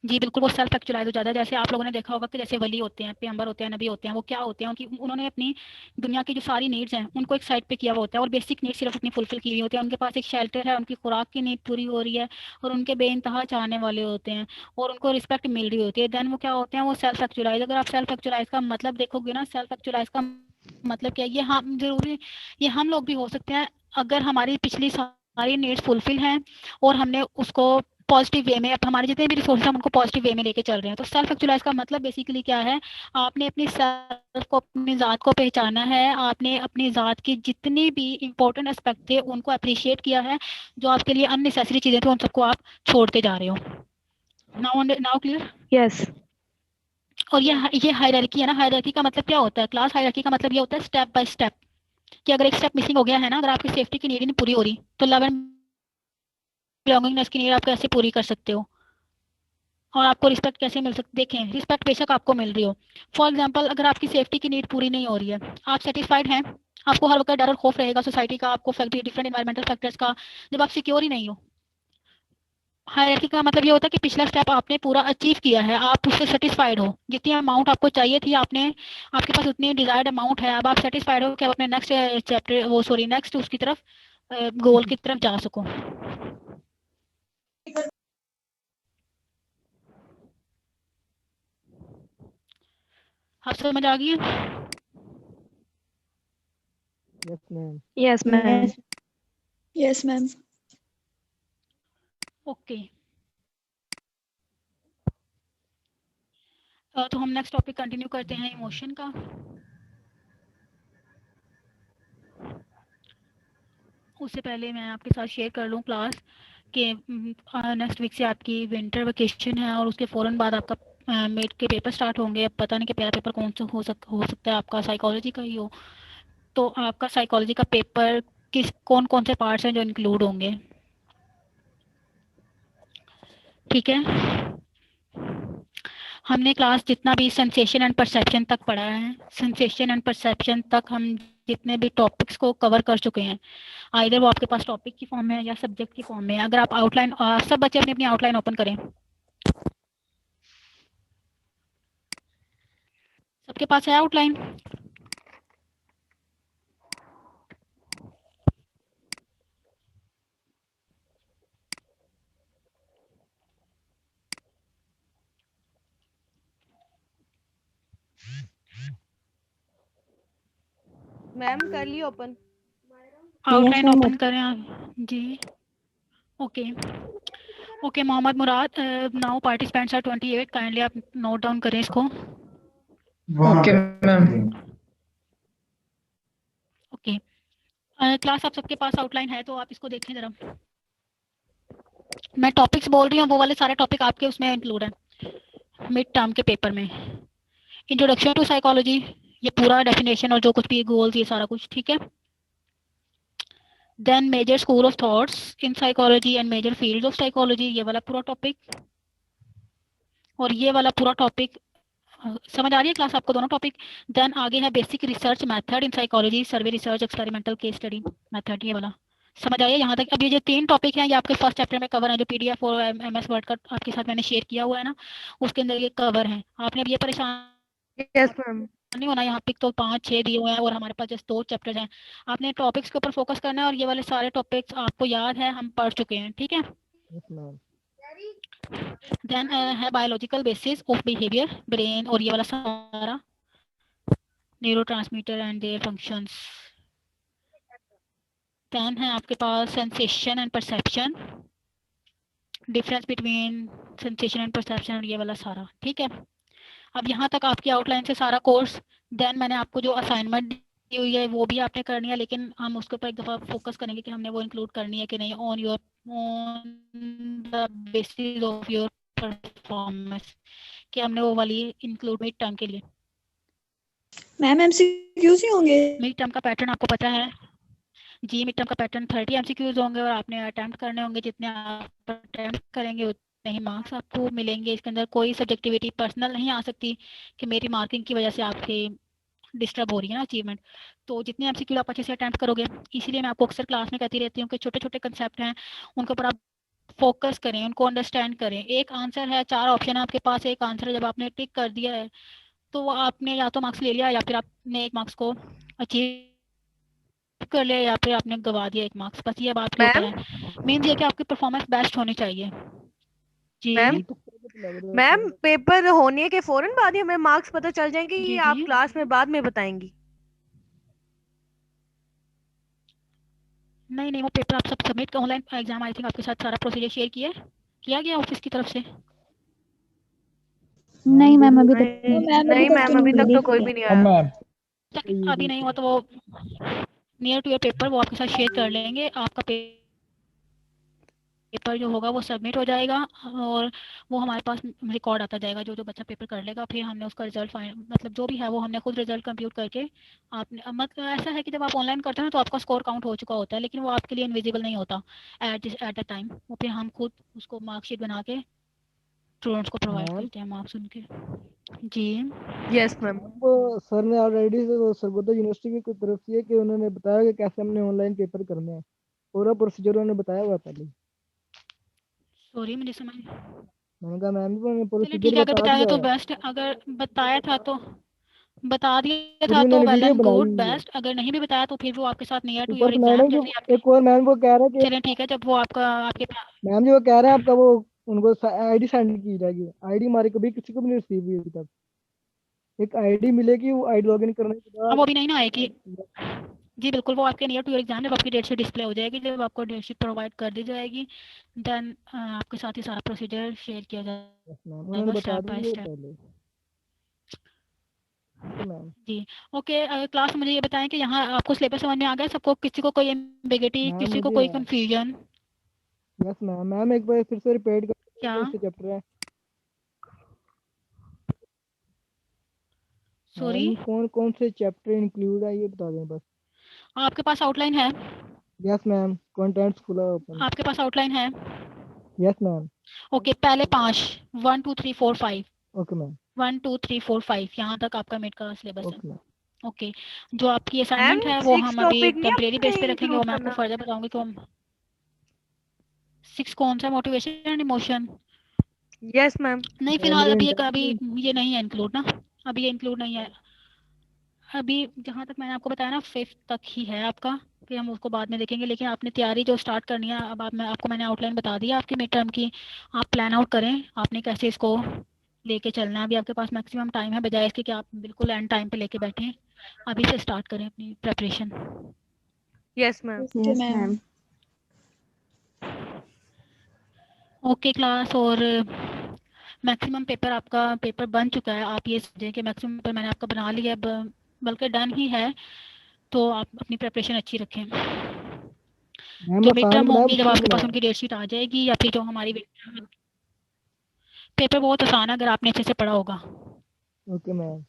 जी बिल्कुल, वो सेल्फ एक्चुअलाइज हो जाता है। जैसे आप लोगों ने देखा होगा कि जैसे वली होते हैं, पैगंबर होते हैं, नबी होते हैं, वो क्या होते हैं, उनकी उन्होंने अपनी दुनिया की जो सारी नीड्स हैं उनको एक साइड पे किया हुआ होता है और बेसिक नीड्स सिर्फ अपनी फुलफिल की हुई होती है। उनके पास एक शेल्टर है, उनकी खुराक की नीड पूरी हो रही है और उनके बेइंतहा चाहने वाले होते हैं और उनको रिस्पेक्ट मिल रही होती है। देन वो क्या होते हैं, वो सेल्फ एक्चुअलाइज। अगर आप सेल्फ एक्चुअलाइज का मतलब देखोगे ना, सेल्फ एक्चुअलाइज का मतलब क्या है, ये हम जरूरी, ये हम लोग भी हो सकते हैं अगर हमारी पिछली सारी नीड्स फुलफिल हैं और हमने उसको पॉजिटिव वे में, अब हमारे जितने भी रिसोर्सेज हम उनको पॉजिटिव वे में लेके चल रहे हैं। तो सेल्फ एक्चुअलाइज का मतलब बेसिकली क्या है, आपने अपनी सेल्फ को, अपनी ज़ात को पहचाना है, आपने अपनी ज़ात की जितनी भी इंपॉर्टेंट एस्पेक्ट थे उनको अप्रिशिएट किया है, जो आपके लिए अननेसेसरी चीज़ें थी उन सबको आप छोड़ते जा रहे हो। Now clear? यस और ये हायरार्की है ना, हायरार्की का मतलब क्या होता है क्लास? हायरार्की का मतलब ये होता है स्टेप बाय स्टेप, कि अगर एक स्टेप मिसिंग हो गया है ना, अगर आपकी सेफ्टी की नीड ही नहीं पूरी हो रही, तो लव एंड बिलोंगिंगनेस की नीड आप कैसे पूरी कर सकते हो और आपको रिस्पेक्ट कैसे मिल सकती? देखें, रिस्पेक्ट बेशक आपको मिल रही हो, फॉर एग्जांपल अगर आपकी सेफ्टी की नीड पूरी नहीं हो रही है, आप सेटिस्फाइड हैं, आपको हर वक्त डर और खौफ रहेगा सोसाइटी का, आपको डिफरेंट एनवायरमेंटल फैक्टर्स का, जब आप सिक्योर ही नहीं हो। हायरार्की का मतलब ये होता है कि पिछला स्टेप आपने पूरा अचीव किया है, आप उससे सेटिस्फाइड हो, जितनी अमाउंट आपको चाहिए थी आपने, आपके पास उतनी डिजायर्ड अमाउंट है, अब आप सेटिस्फाइड हो कि आप अपने नेक्स्ट चैप्टर, वो सॉरी नेक्स्ट उसकी तरफ, गोल की तरफ जा सको। आप समझ आ गई है? Yes ma'am. Yes ma'am yes ma'am. Okay, तो हम नेक्स्ट टॉपिक कंटिन्यू करते हैं, इमोशन का। उससे पहले मैं आपके साथ शेयर कर लूँ क्लास कि नेक्स्ट वीक से आपकी विंटर वेकेशन है और उसके फ़ौरन बाद आपका मेट के पेपर स्टार्ट होंगे। अब पता नहीं कि पहला पेपर कौन सा हो सकता है, आपका साइकोलॉजी का ही हो। तो आपका साइकोलॉजी का पेपर कौन कौन से पार्ट्स हैं जो इंक्लूड होंगे, ठीक है? हमने क्लास जितना भी सेंसेशन एंड परसेप्शन तक पढ़ा है, सेंसेशन एंड परसेप्शन तक हम जितने भी टॉपिक्स को कवर कर चुके हैं, आइदर वो आपके पास टॉपिक की फॉर्म में है या सब्जेक्ट की फॉर्म में है। अगर आप आउटलाइन, सब बच्चे अपनी अपनी आउटलाइन ओपन करें, सबके पास है आउटलाइन? मैम कर ली ओपन। आउटलाइन ओपन करें आप जी। Okay okay, Mohammad Murad, now participants are 28, kindly आप नोट डाउन करें इसको। Okay ma'am. ओके, क्लास आप सबके पास आउटलाइन है तो आप इसको देखें जरा। मैं टॉपिक्स बोल रही हूँ, वो वाले सारे टॉपिक आपके उसमें इंक्लूड है मिड टर्म के पेपर में। इंट्रोडक्शन टू साइकोलॉजी, ये पूरा डेफिनेशन और जो कुछ भी गोल्स, ये सारा कुछ, ठीक है? Then major school of thoughts in psychology and major field of psychology, ये वाला पूरा टॉपिक और ये वाला पूरा टॉपिक। समझ आ रही है क्लास आपको दोनों टॉपिक? देन आगे है basic research method in psychology, survey research, experimental case study method, ये वाला समझ आइए यहाँ तक? अब ये जो 3 टॉपिक हैं ये आपके फर्स्ट चैप्टर में कवर है, जो पीडीएफ और एमएस वर्ड का आपके साथ मैंने शेयर किया हुआ है ना, उसके अंदर ये कवर है। आपने अब ये परेशान यस मैम। नहीं होना, यहाँ पे तो 5-6 दिए हुए हैं और हमारे पास जस्ट 2 चैप्टर्स हैं। आपने टॉपिक्स के ऊपर फोकस करना है और ये वाले सारे टॉपिक्स आपको याद है, हम पढ़ चुके हैं, ठीक है? Yes ma'am. देन है biological basis of behaviour, brain और ये वाला सारा, neurotransmitter and their functions. Then है आपके पास sensation and perception, difference between sensation and perception और ये वाला सारा, ठीक है? अब यहाँ तक आपकी आउटलाइन से सारा कोर्स। देन मैंने आपको जो असाइनमेंट दी हुई है वो भी आपने करनी है, लेकिन हम उसके ऊपर एक दफ़ा फोकस करेंगे कि हमने वो इंक्लूड करनी है कि नहीं, on the basis of your performance, कि हमने वो वाली इंक्लूड मिड टर्म के लिए। मैम एमसीक्यूज ही होंगे? मिड टर्म का पैटर्न आपको पता है जी, मिड टर्म का पैटर्न 30 एमसीक्यूज होंगे और आपने अटेम्प्ट करने होंगे, जितने आप अटेम्प्ट करेंगे नहीं मार्क्स आपको मिलेंगे। इसके अंदर कोई सब्जेक्टिविटी पर्सनल नहीं आ सकती कि मेरी मार्किंग की वजह से आपके डिस्टर्ब हो रही है ना अचीवमेंट। तो जितने एमसीक्यू आप अच्छे से अटेम्प्ट करोगे, इसीलिए मैं आपको अक्सर क्लास में कहती रहती हूँ कि छोटे छोटे कंसेप्ट हैं उनके ऊपर आप फोकस करें, उनको अंडरस्टैंड करें। एक आंसर है, 4 ऑप्शन है आपके पास, एक आंसर है, जब आपने टिक कर दिया है तो वो आपने या तो मार्क्स ले लिया या फिर आपने एक मार्क्स को अचीव कर लिया या फिर आपने गवा दिया एक मार्क्स। बस ये अब आपके ऊपर मैम है। मीन्स ये कि आपकी परफॉर्मेंस बेस्ट होनी चाहिए। जी मैम ये तो कुछ लग रहा है मैम सर। पेपर होने के फौरन बाद ही हमें मार्क्स पता चल जाएंगे जी कि जी आप क्लास में बाद में बताएंगी? नहीं नहीं, वो पेपर आप सब submit online exam I think आपके साथ सारा प्रोसीजर शेयर किया गया ऑफिस की तरफ से। नहीं मैम, मेरी अभी तक नहीं नहीं। नहीं मैम, अभी तक तो कोई भी नहीं अब आया। मैम अभी नहीं हुआ तो वो नियर टू योर पेपर वो आपके साथ शेयर कर लेंगे। आपका पेपर जो होगा वो सबमिट हो जाएगा और वो हमारे पास रिकॉर्ड आता जाएगा। जो जो बच्चा पेपर कर लेगा फिर हमने उसका रिजल्ट मतलब जो भी है वो हमने खुद रिजल्ट कंप्यूट करके आपने मतलब ऐसा है कि जब आप ऑनलाइन करते हैं तो आपका स्कोर काउंट हो चुका होता है, लेकिन वो आपके लिए इनविजिबल नहीं होता एट द टाइम। वो फिर हम खुद उसको मार्कशीट बना के स्टूडेंट्स को प्रोवाइड मैम करते हैं मार्क्स उनके। जी यस मैम। वो सर ने ऑलरेडी सरगोदा यूनिवर्सिटी की तरफ से कि उन्होंने बताया कि कैसे हमने ऑनलाइन पेपर करने हैं, पूरा प्रोसीजर उन्होंने बताया हुआ पहले। सॉरी मुझे समझ। मैंने कहा मैम उन्होंने चलिए ठीक प्रोसीजर है, अगर बता बताया दिया तो है। बेस्ट, अगर बताया था तो बता दिया पूरी था तो उन्होंने वेल वीडियो एंड बनाई गुड हुई है। बेस्ट। अगर नहीं भी बताया तो फिर वो आपके साथ नियर टू ऊपर योर से एग्जाम मैडम जो जल्दी आपके। एक और मैम वो कह रहे हैं कि चलिए ठीक है, जब वो आपका आपके मैम जी वो कह रहे हैं आपका वो उनको आईडी सेंड की जाएगी। आईडी हमारे कभी किसी को भी नहीं रिसीव हुई अभी तक। एक आईडी मिलेगी, वो आईडी लॉगिन करने के अब वो बाद भी नहीं ना आएगी। जी बिल्कुल, वो आपके नियर टू योर एग्जाम जब आपकी डेट शीट डिस्प्ले हो जाएगी, जब आपको डेट शीट प्रोवाइड कर दी जाएगी, देन आपके साथ ही सारा प्रोसीजर शेयर किया यस मैम उन्होंने जाएगा बता स्टेप बाय दी है स्टेप। पहले। Okay ma'am. जी ओके। क्लास मुझे ये बताएं कि यहाँ आपको सिलेबस समझ में आ गया सबको? किसी को कोई एम्बिगिटी, मैम किसी को मुझे कोई कंफ्यूजन? Yes ma'am. मैम एक बार फिर से रिपीट कर क्या? कौन से चैप्टर है सॉरी, मैम, कौन कौन से चैप्टर इंक्लूड है ये बता दें बस। आपके पास आउटलाइन है? यस मैम, कंटेंट्स खुला ओपन। आपके पास आउटलाइन है? Yes ma'am. ओके, पहले 5 1 2 3 4 5 ओके मैम। 1 2 3 4 5 यहाँ तक आपका मिड का सिलेबस है। Okay ma'am. ओके, जो आपकी मैम असाइनमेंट है वो 6 हम अभी टॉपिक नहीं टेम्परेरी बेस पे आपने रखेंगे, वो इंक्लूड मैं आपको करना? फर्दर बताऊंगी। तो हम 6 कौन सा, motivation and emotion? Yes ma'am. नहीं फिलहाल प्राइमरी अभी इंटेंसिटी। ये नहीं है इंक्लूड ना, अभी ये इंक्लूड नहीं है। अभी जहाँ तक मैंने आपको बताया ना 5th तक ही है आपका, फिर हम उसको बाद में देखेंगे। लेकिन आपने तैयारी जो स्टार्ट करनी है अब मैंने आउटलाइन बता दिया आपकी मिड टर्म की। आप प्लान आउट करें आपने कैसे इसको लेके चलना है। अभी आपके पास मैक्सिमम टाइम है, बजाय इसके कि आप बिल्कुल एंड टाइम पे लेके बैठें। अभी से स्टार्ट करें अपनी preparation. Yes ma'am. Yes ma'am. Okay class, और मैक्सिमम पेपर आपका पेपर बन चुका है। आप ये समझें कि मैक्सिमम पेपर मैंने आपका बना लिया है, बल्कि डन ही है। तो आप अपनी प्रिपरेशन अच्छी रखें। मैम जो मिड आसान टर्म बनाया होंगी जब मुश्किल आपके पास बनाया। उनकी डेट शीट आ जाएगी, या फिर जो हमारी पेपर बहुत आसान है अगर आपने अच्छे से पढ़ा होगा। Okay ma'am.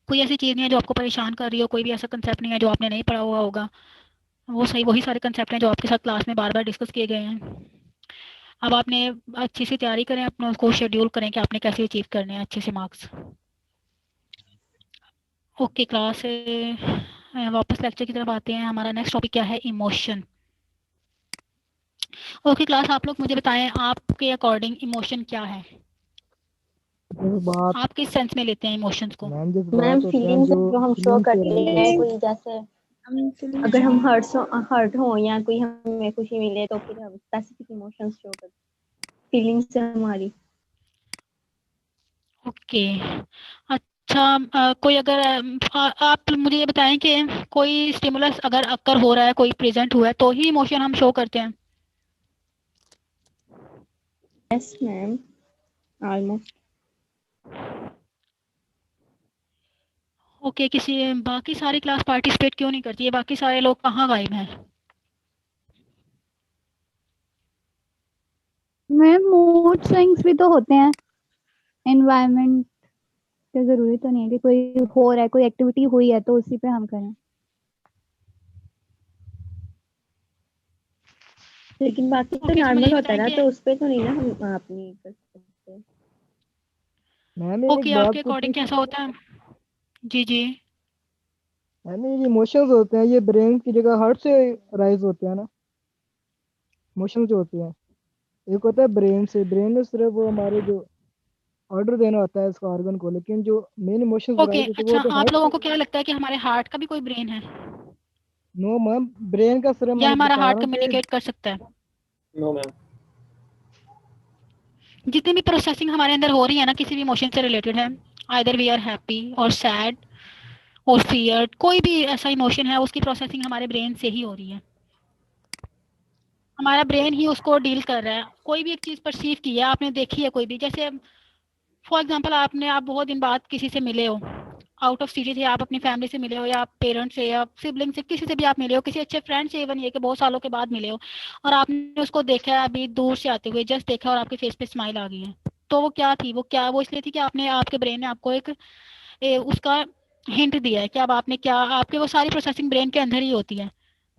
कोई ऐसी चीज़ नहीं है जो आपको परेशान कर रही हो, कोई भी ऐसा कंसेप्ट नहीं है जो आपने नहीं पढ़ा हुआ होगा। वो सही वही सारे कंसेप्ट हैं जो आपके साथ क्लास में बार बार डिस्कस किए गए हैं। अब आपने अच्छी सी तैयारी करें, अपना उसको शेड्यूल करें कि आपने कैसे अचीव करने हैं अच्छे से मार्क्स। ओके क्लास, वापस लेक्चर की तरफ आते हैं। हमारा नेक्स्ट टॉपिक क्या है? इमोशन। ओके क्लास, आप लोग मुझे बताएं आपके अकॉर्डिंग इमोशन क्या है? जज्बात। आप किस सेंस में लेते हैं इमोशंस को? मैम मैम जज्बात होते हैं फीलिंग्स जो जो हम शो फीलिंग से करते राइज हैं, होते हैं। कोई जैसे अगर हम हर्ट हो या कोई हमें खुशी मिले तो फिर हम स्पेसिफिक इमोशंस शो करते हैं फीलिंग्स से हमारी। ओके अच्छा, कोई अगर आप मुझे ये बताएं कि कोई स्टिमुलस अगर अकर हो रहा है, कोई प्रेजेंट हुआ है तो ही इमोशन हम शो करते हैं? Yes ma'am, almost. ओके, किसी बाकी सारी क्लास पार्टिसिपेट क्यों नहीं करती है? बाकी सारे लोग कहाँ गायब हैं? मैम मूड स्विंग्स भी तो होते हैं, एनवायरनमेंट पे जरूरी तो नहीं है कि कोई हो रहा है, कोई एक्टिविटी हुई है तो उसी पे हम करें। लेकिन बाकी तो ओके, समझ नॉर्मल होता है ना, कि तो उस पे तो नहीं ना हम अपनी कर सकते। मैम एक ओके, बात आपके पूछनी अकॉर्डिंग थी। कैसा होता है? जी जी। मैम ये इमोशंस होते हैं, ये ब्रेन की जगह हार्ट से राइज होते हैं ना, इमोशंस जो होते हैं। एक होता है ब्रेन से, ब्रेन में सिर्फ वो हमारे जो ऑर्डर देना होता है इसका ऑर्गन को, लेकिन जो मेन इमोशंस ओके, राइज होते हैं वो अच्छा, होते हैं आप हार्ट लोगों से। को क्या लगता है कि हमारे हार्ट का भी कोई ब्रेन है, नो मैम, ब्रेन का सिर्फ या मैंने हमारा बता हार्ट रहा हूँ कि कम्युनिकेट कर सकता है? No ma'am. जितनी भी प्रोसेसिंग हमारे अंदर हो रही है ना किसी भी इमोशन से रिलेटेड है, आइदर वी आर हैप्पी और सैड और फियर, कोई भी ऐसा इमोशन है उसकी प्रोसेसिंग हमारे ब्रेन से ही हो रही है। हमारा ब्रेन ही उसको डील कर रहा है। कोई भी एक चीज परसीव की है, आपने देखी है कोई भी, जैसे फॉर एग्जांपल आप बहुत दिन बाद किसी से मिले हो, आउट ऑफ सिटी थे, आप अपनी फैमिली से मिले हो या पेरेंट्स से या सिबलिंग से, किसी से भी आप मिले हो, किसी अच्छे फ्रेंड से, इवन ये कि बहुत सालों के बाद मिले हो, और आपने उसको देखा है अभी दूर से आते हुए, जस्ट देखा और आपके फेस पे स्माइल आ गई है, तो वो क्या थी? वो इसलिए थी कि आपने, आपके ब्रेन ने आपको एक उसका हिंट दिया है कि अब आपने क्या, आपके वो सारी प्रोसेसिंग ब्रेन के अंदर ही होती है।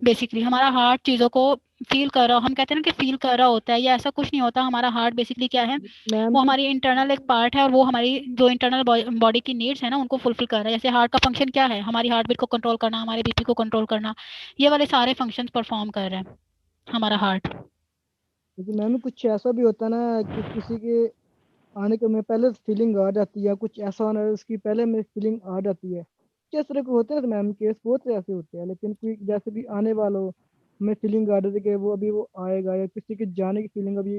बेसिकली हमारा हार्ट चीज़ों को फील कर रहा, हम कहते हैं ना कि फील कर रहा होता है, या ऐसा कुछ नहीं होता। हमारा हार्ट बेसिकली क्या है, मैम वो तो हमारी इंटरनल एक पार्ट है, और वो हमारी जो इंटरनल बॉडी की नीड्स है ना उनको फुलफिल कर रहा है। जैसे हार्ट का फंक्शन क्या है, हमारी हार्ट बीट को कंट्रोल करना, हमारे बीपी को कंट्रोल करना, ये वाले सारे फंक्शंस परफॉर्म कर रहा है हमारा हार्ट। लेकिन मैम कुछ ऐसा भी होता है ना कि किसी के आने के में पहले फीलिंग आ जाती है, कुछ ऐसा होना है उसकी पहले में फीलिंग आ जाती है। किस तरह के होते हैं मैम केस, बहुत से ऐसे होते हैं, लेकिन कोई जैसे भी आने वालों में फीलिंग आ जाती है कि वो अभी वो आएगा, या किसी के जाने की फीलिंग अभी,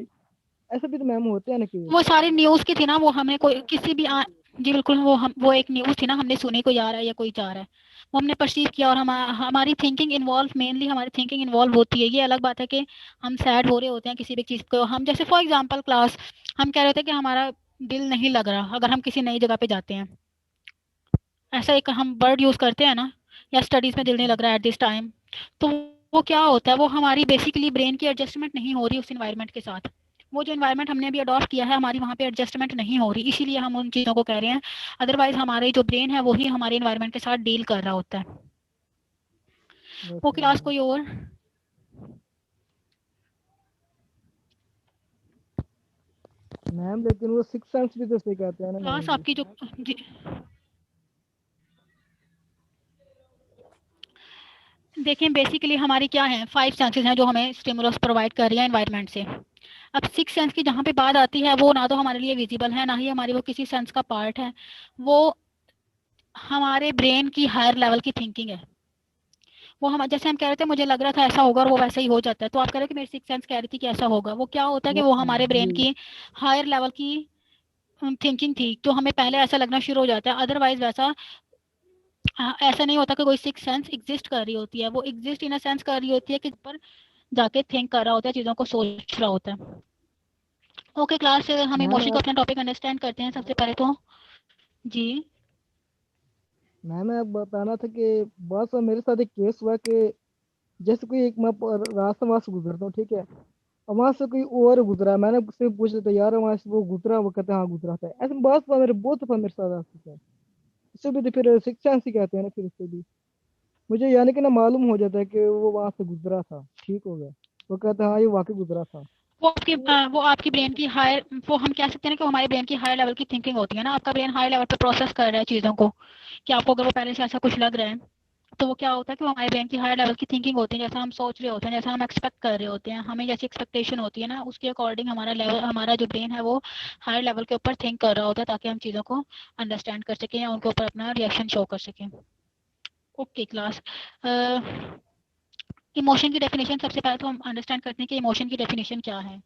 ऐसे भी तो मैम होते हैं ना केस। वो सारी न्यूज़ की थी ना, वो हमें कोई किसी भी जी बिल्कुल, वो एक न्यूज़ थी ना, हमने सुनी कोई आ रहा है या कोई जा रहा है, वो हमने परसीव किया, और हमारी थिंकिंग इन्वॉल्व, मेनली हमारी थिंकिंग इन्वॉल्व होती है। ये अलग बात है कि हम सैड हो रहे होते हैं किसी भी चीज़ को, हम जैसे फॉर एग्जांपल क्लास, हम कह रहे थे कि हमारा दिल नहीं लग रहा अगर हम किसी नई जगह पे जाते हैं, ऐसा एक हम वर्ड यूज़ करते हैं ना, या स्टडीज़ में दिल नहीं लग रहा है एट दिस टाइम, तो वो क्या होता है, वो हमारी बेसिकली ब्रेन की एडजस्टमेंट नहीं हो रही उस इन्वायरमेंट के साथ। वो जो इन्वायरमेंट हमने अभी अडॉप्ट किया है, हमारी वहाँ पे एडजस्टमेंट नहीं हो रही, इसीलिए हम उन चीज़ों को कह रहे हैं। अदरवाइज हमारे जो ब्रेन है वही हमारे इन्वायरमेंट के साथ डील कर रहा होता है। वो क्लास कोई और? मैम लेकिन वो सिक्स सेंस भी तो सही कहते हैं ना मैम क्लास जी। आपकी जो देखें, बेसिकली हमारी क्या है, 5 सेंसेस हैं जो हमें स्टिमुलस प्रोवाइड कर रही है एनवायरनमेंट से। अब 6 सेंस की जहाँ पे बात आती है, वो ना तो हमारे लिए विजिबल है, ना ही हमारी वो किसी सेंस का पार्ट है। वो हमारे ब्रेन की हायर लेवल की थिंकिंग है। वो हम, जैसे हम कह रहे थे मुझे लग रहा था ऐसा होगा, और वो वैसा ही हो जाता है, तो आप कह रहे हो कि मेरी 6 सेंस कह रही थी कि ऐसा होगा। वो क्या होता है कि वो हमारे ब्रेन की हायर लेवल की थिंकिंग थी, तो हमें पहले ऐसा लगना शुरू हो जाता है। अदरवाइज वैसा ऐसा नहीं होता कि कोई 6 सेंस एग्जिस्ट कर रही होती है। वो एग्जिस्ट इन अ सेंस कर रही होती है कि पर जाके थिंक कर रहा होता है, चीज़ों को सोच रहा होता है। ओके क्लास, हम मैम इमोशन को अपना टॉपिक अंडरस्टैंड करते हैं सबसे पहले तो। जी मैं बताना था कि बहुत सारा मेरे साथ एक केस हुआ कि जैसे कोई एक मैं रास्ता वहां से गुजरता हूँ, ठीक है, और वहां से कोई और गुजरा, मैंने उससे पूछ लिया था यार वहां से वो गुजरा, वो कहते हैं हाँ गुजरा था। ऐसे बहुत दफा मेरे साथ आ चुका है। इससे भी तो फिर सिक्स सेंस ही कहते हैं ना, फिर इससे भी मुझे यानी कि ना मालूम हो जाता है कि वो वहां से गुजरा था, ठीक हो गया, वो कहते हैं हाँ ये वाकई गुजरा था। वो आपकी ब्रेन की हायर, वो हम कह सकते हैं ना कि वो हमारे ब्रेन की हायर लेवल की थिंकिंग होती है ना। आपका ब्रेन हायर लेवल पे प्रोसेस कर रहा है चीज़ों को, कि आपको अगर वो पहले से ऐसा कुछ लग रहा है, तो वो क्या होता है कि वो हमारे ब्रेन की हायर लेवल की थिंकिंग होती है, जैसा हम सोच रहे होते हैं, जैसा हम एक्सपेक्ट कर रहे होते हैं, हमें जैसी एक्सपेक्टेशन होती है ना, उसके अकॉर्डिंग हमारा लेवल, हमारा जो ब्रेन है वो हायर लेवल के ऊपर थिंक कर रहा होता है, ताकि हम चीज़ों को अंडरस्टैंड कर सकें या उनके ऊपर अपना रिएक्शन शो कर सकें। ओके क्लास, इमोशन की डेफिनेशन सबसे पहले तो हम अंडरस्टैंड करते हैं कि इमोशन की डेफिनेशन क्या है।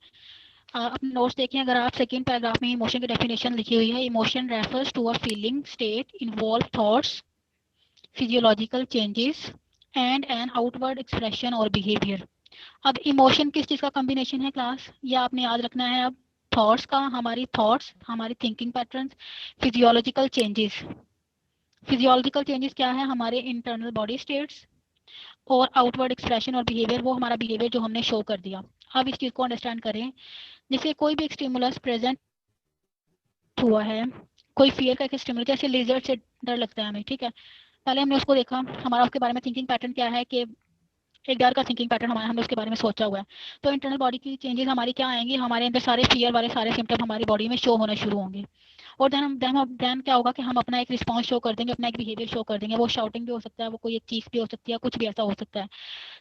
अपने नोट्स देखें अगर आप, सेकंड पैराग्राफ में इमोशन की डेफिनेशन लिखी हुई है। Emotion refers to a feeling state involve thoughts, physiological changes and an outward expression और बिहेवियर। अब इमोशन किस चीज़ का कॉम्बिनेशन है क्लास, ये आपने याद रखना है। अब थॉट्स का, हमारी थॉट्स, हमारी thinking patterns, physiological changes. Physiological changes क्या है, हमारे इंटरनल बॉडी स्टेट्स, और आउटवर्ड एक्सप्रेशन और बिहेवियर, वो हमारा बिहेवियर जो हमने शो कर दिया। अब इस चीज़ को अंडरस्टैंड करें, जैसे कोई भी स्टिमुलस प्रेजेंट हुआ है, कोई फियर का एक स्टिमुलस, जैसे लेजर से डर लगता है हमें, ठीक है, पहले हमने उसको देखा, हमारा उसके बारे में थिंकिंग पैटर्न क्या है कि एक बार का थिंकिंग पैटर्न हमारा, हमने उसके बारे में सोचा हुआ है। तो इंटरनल बॉडी की चेंजेस हमारी क्या आएंगी, हमारे अंदर सारे फियर वाले सारे सिम्टम हमारी बॉडी में शो होना शुरू होंगे। और देन क्या होगा कि हम अपना एक रिस्पॉन्स शो कर देंगे, अपना एक बिहेवियर शो कर देंगे। वो शाउटिंग भी हो सकता है, वो कोई एक चीज भी हो सकती है, कुछ भी ऐसा हो सकता है।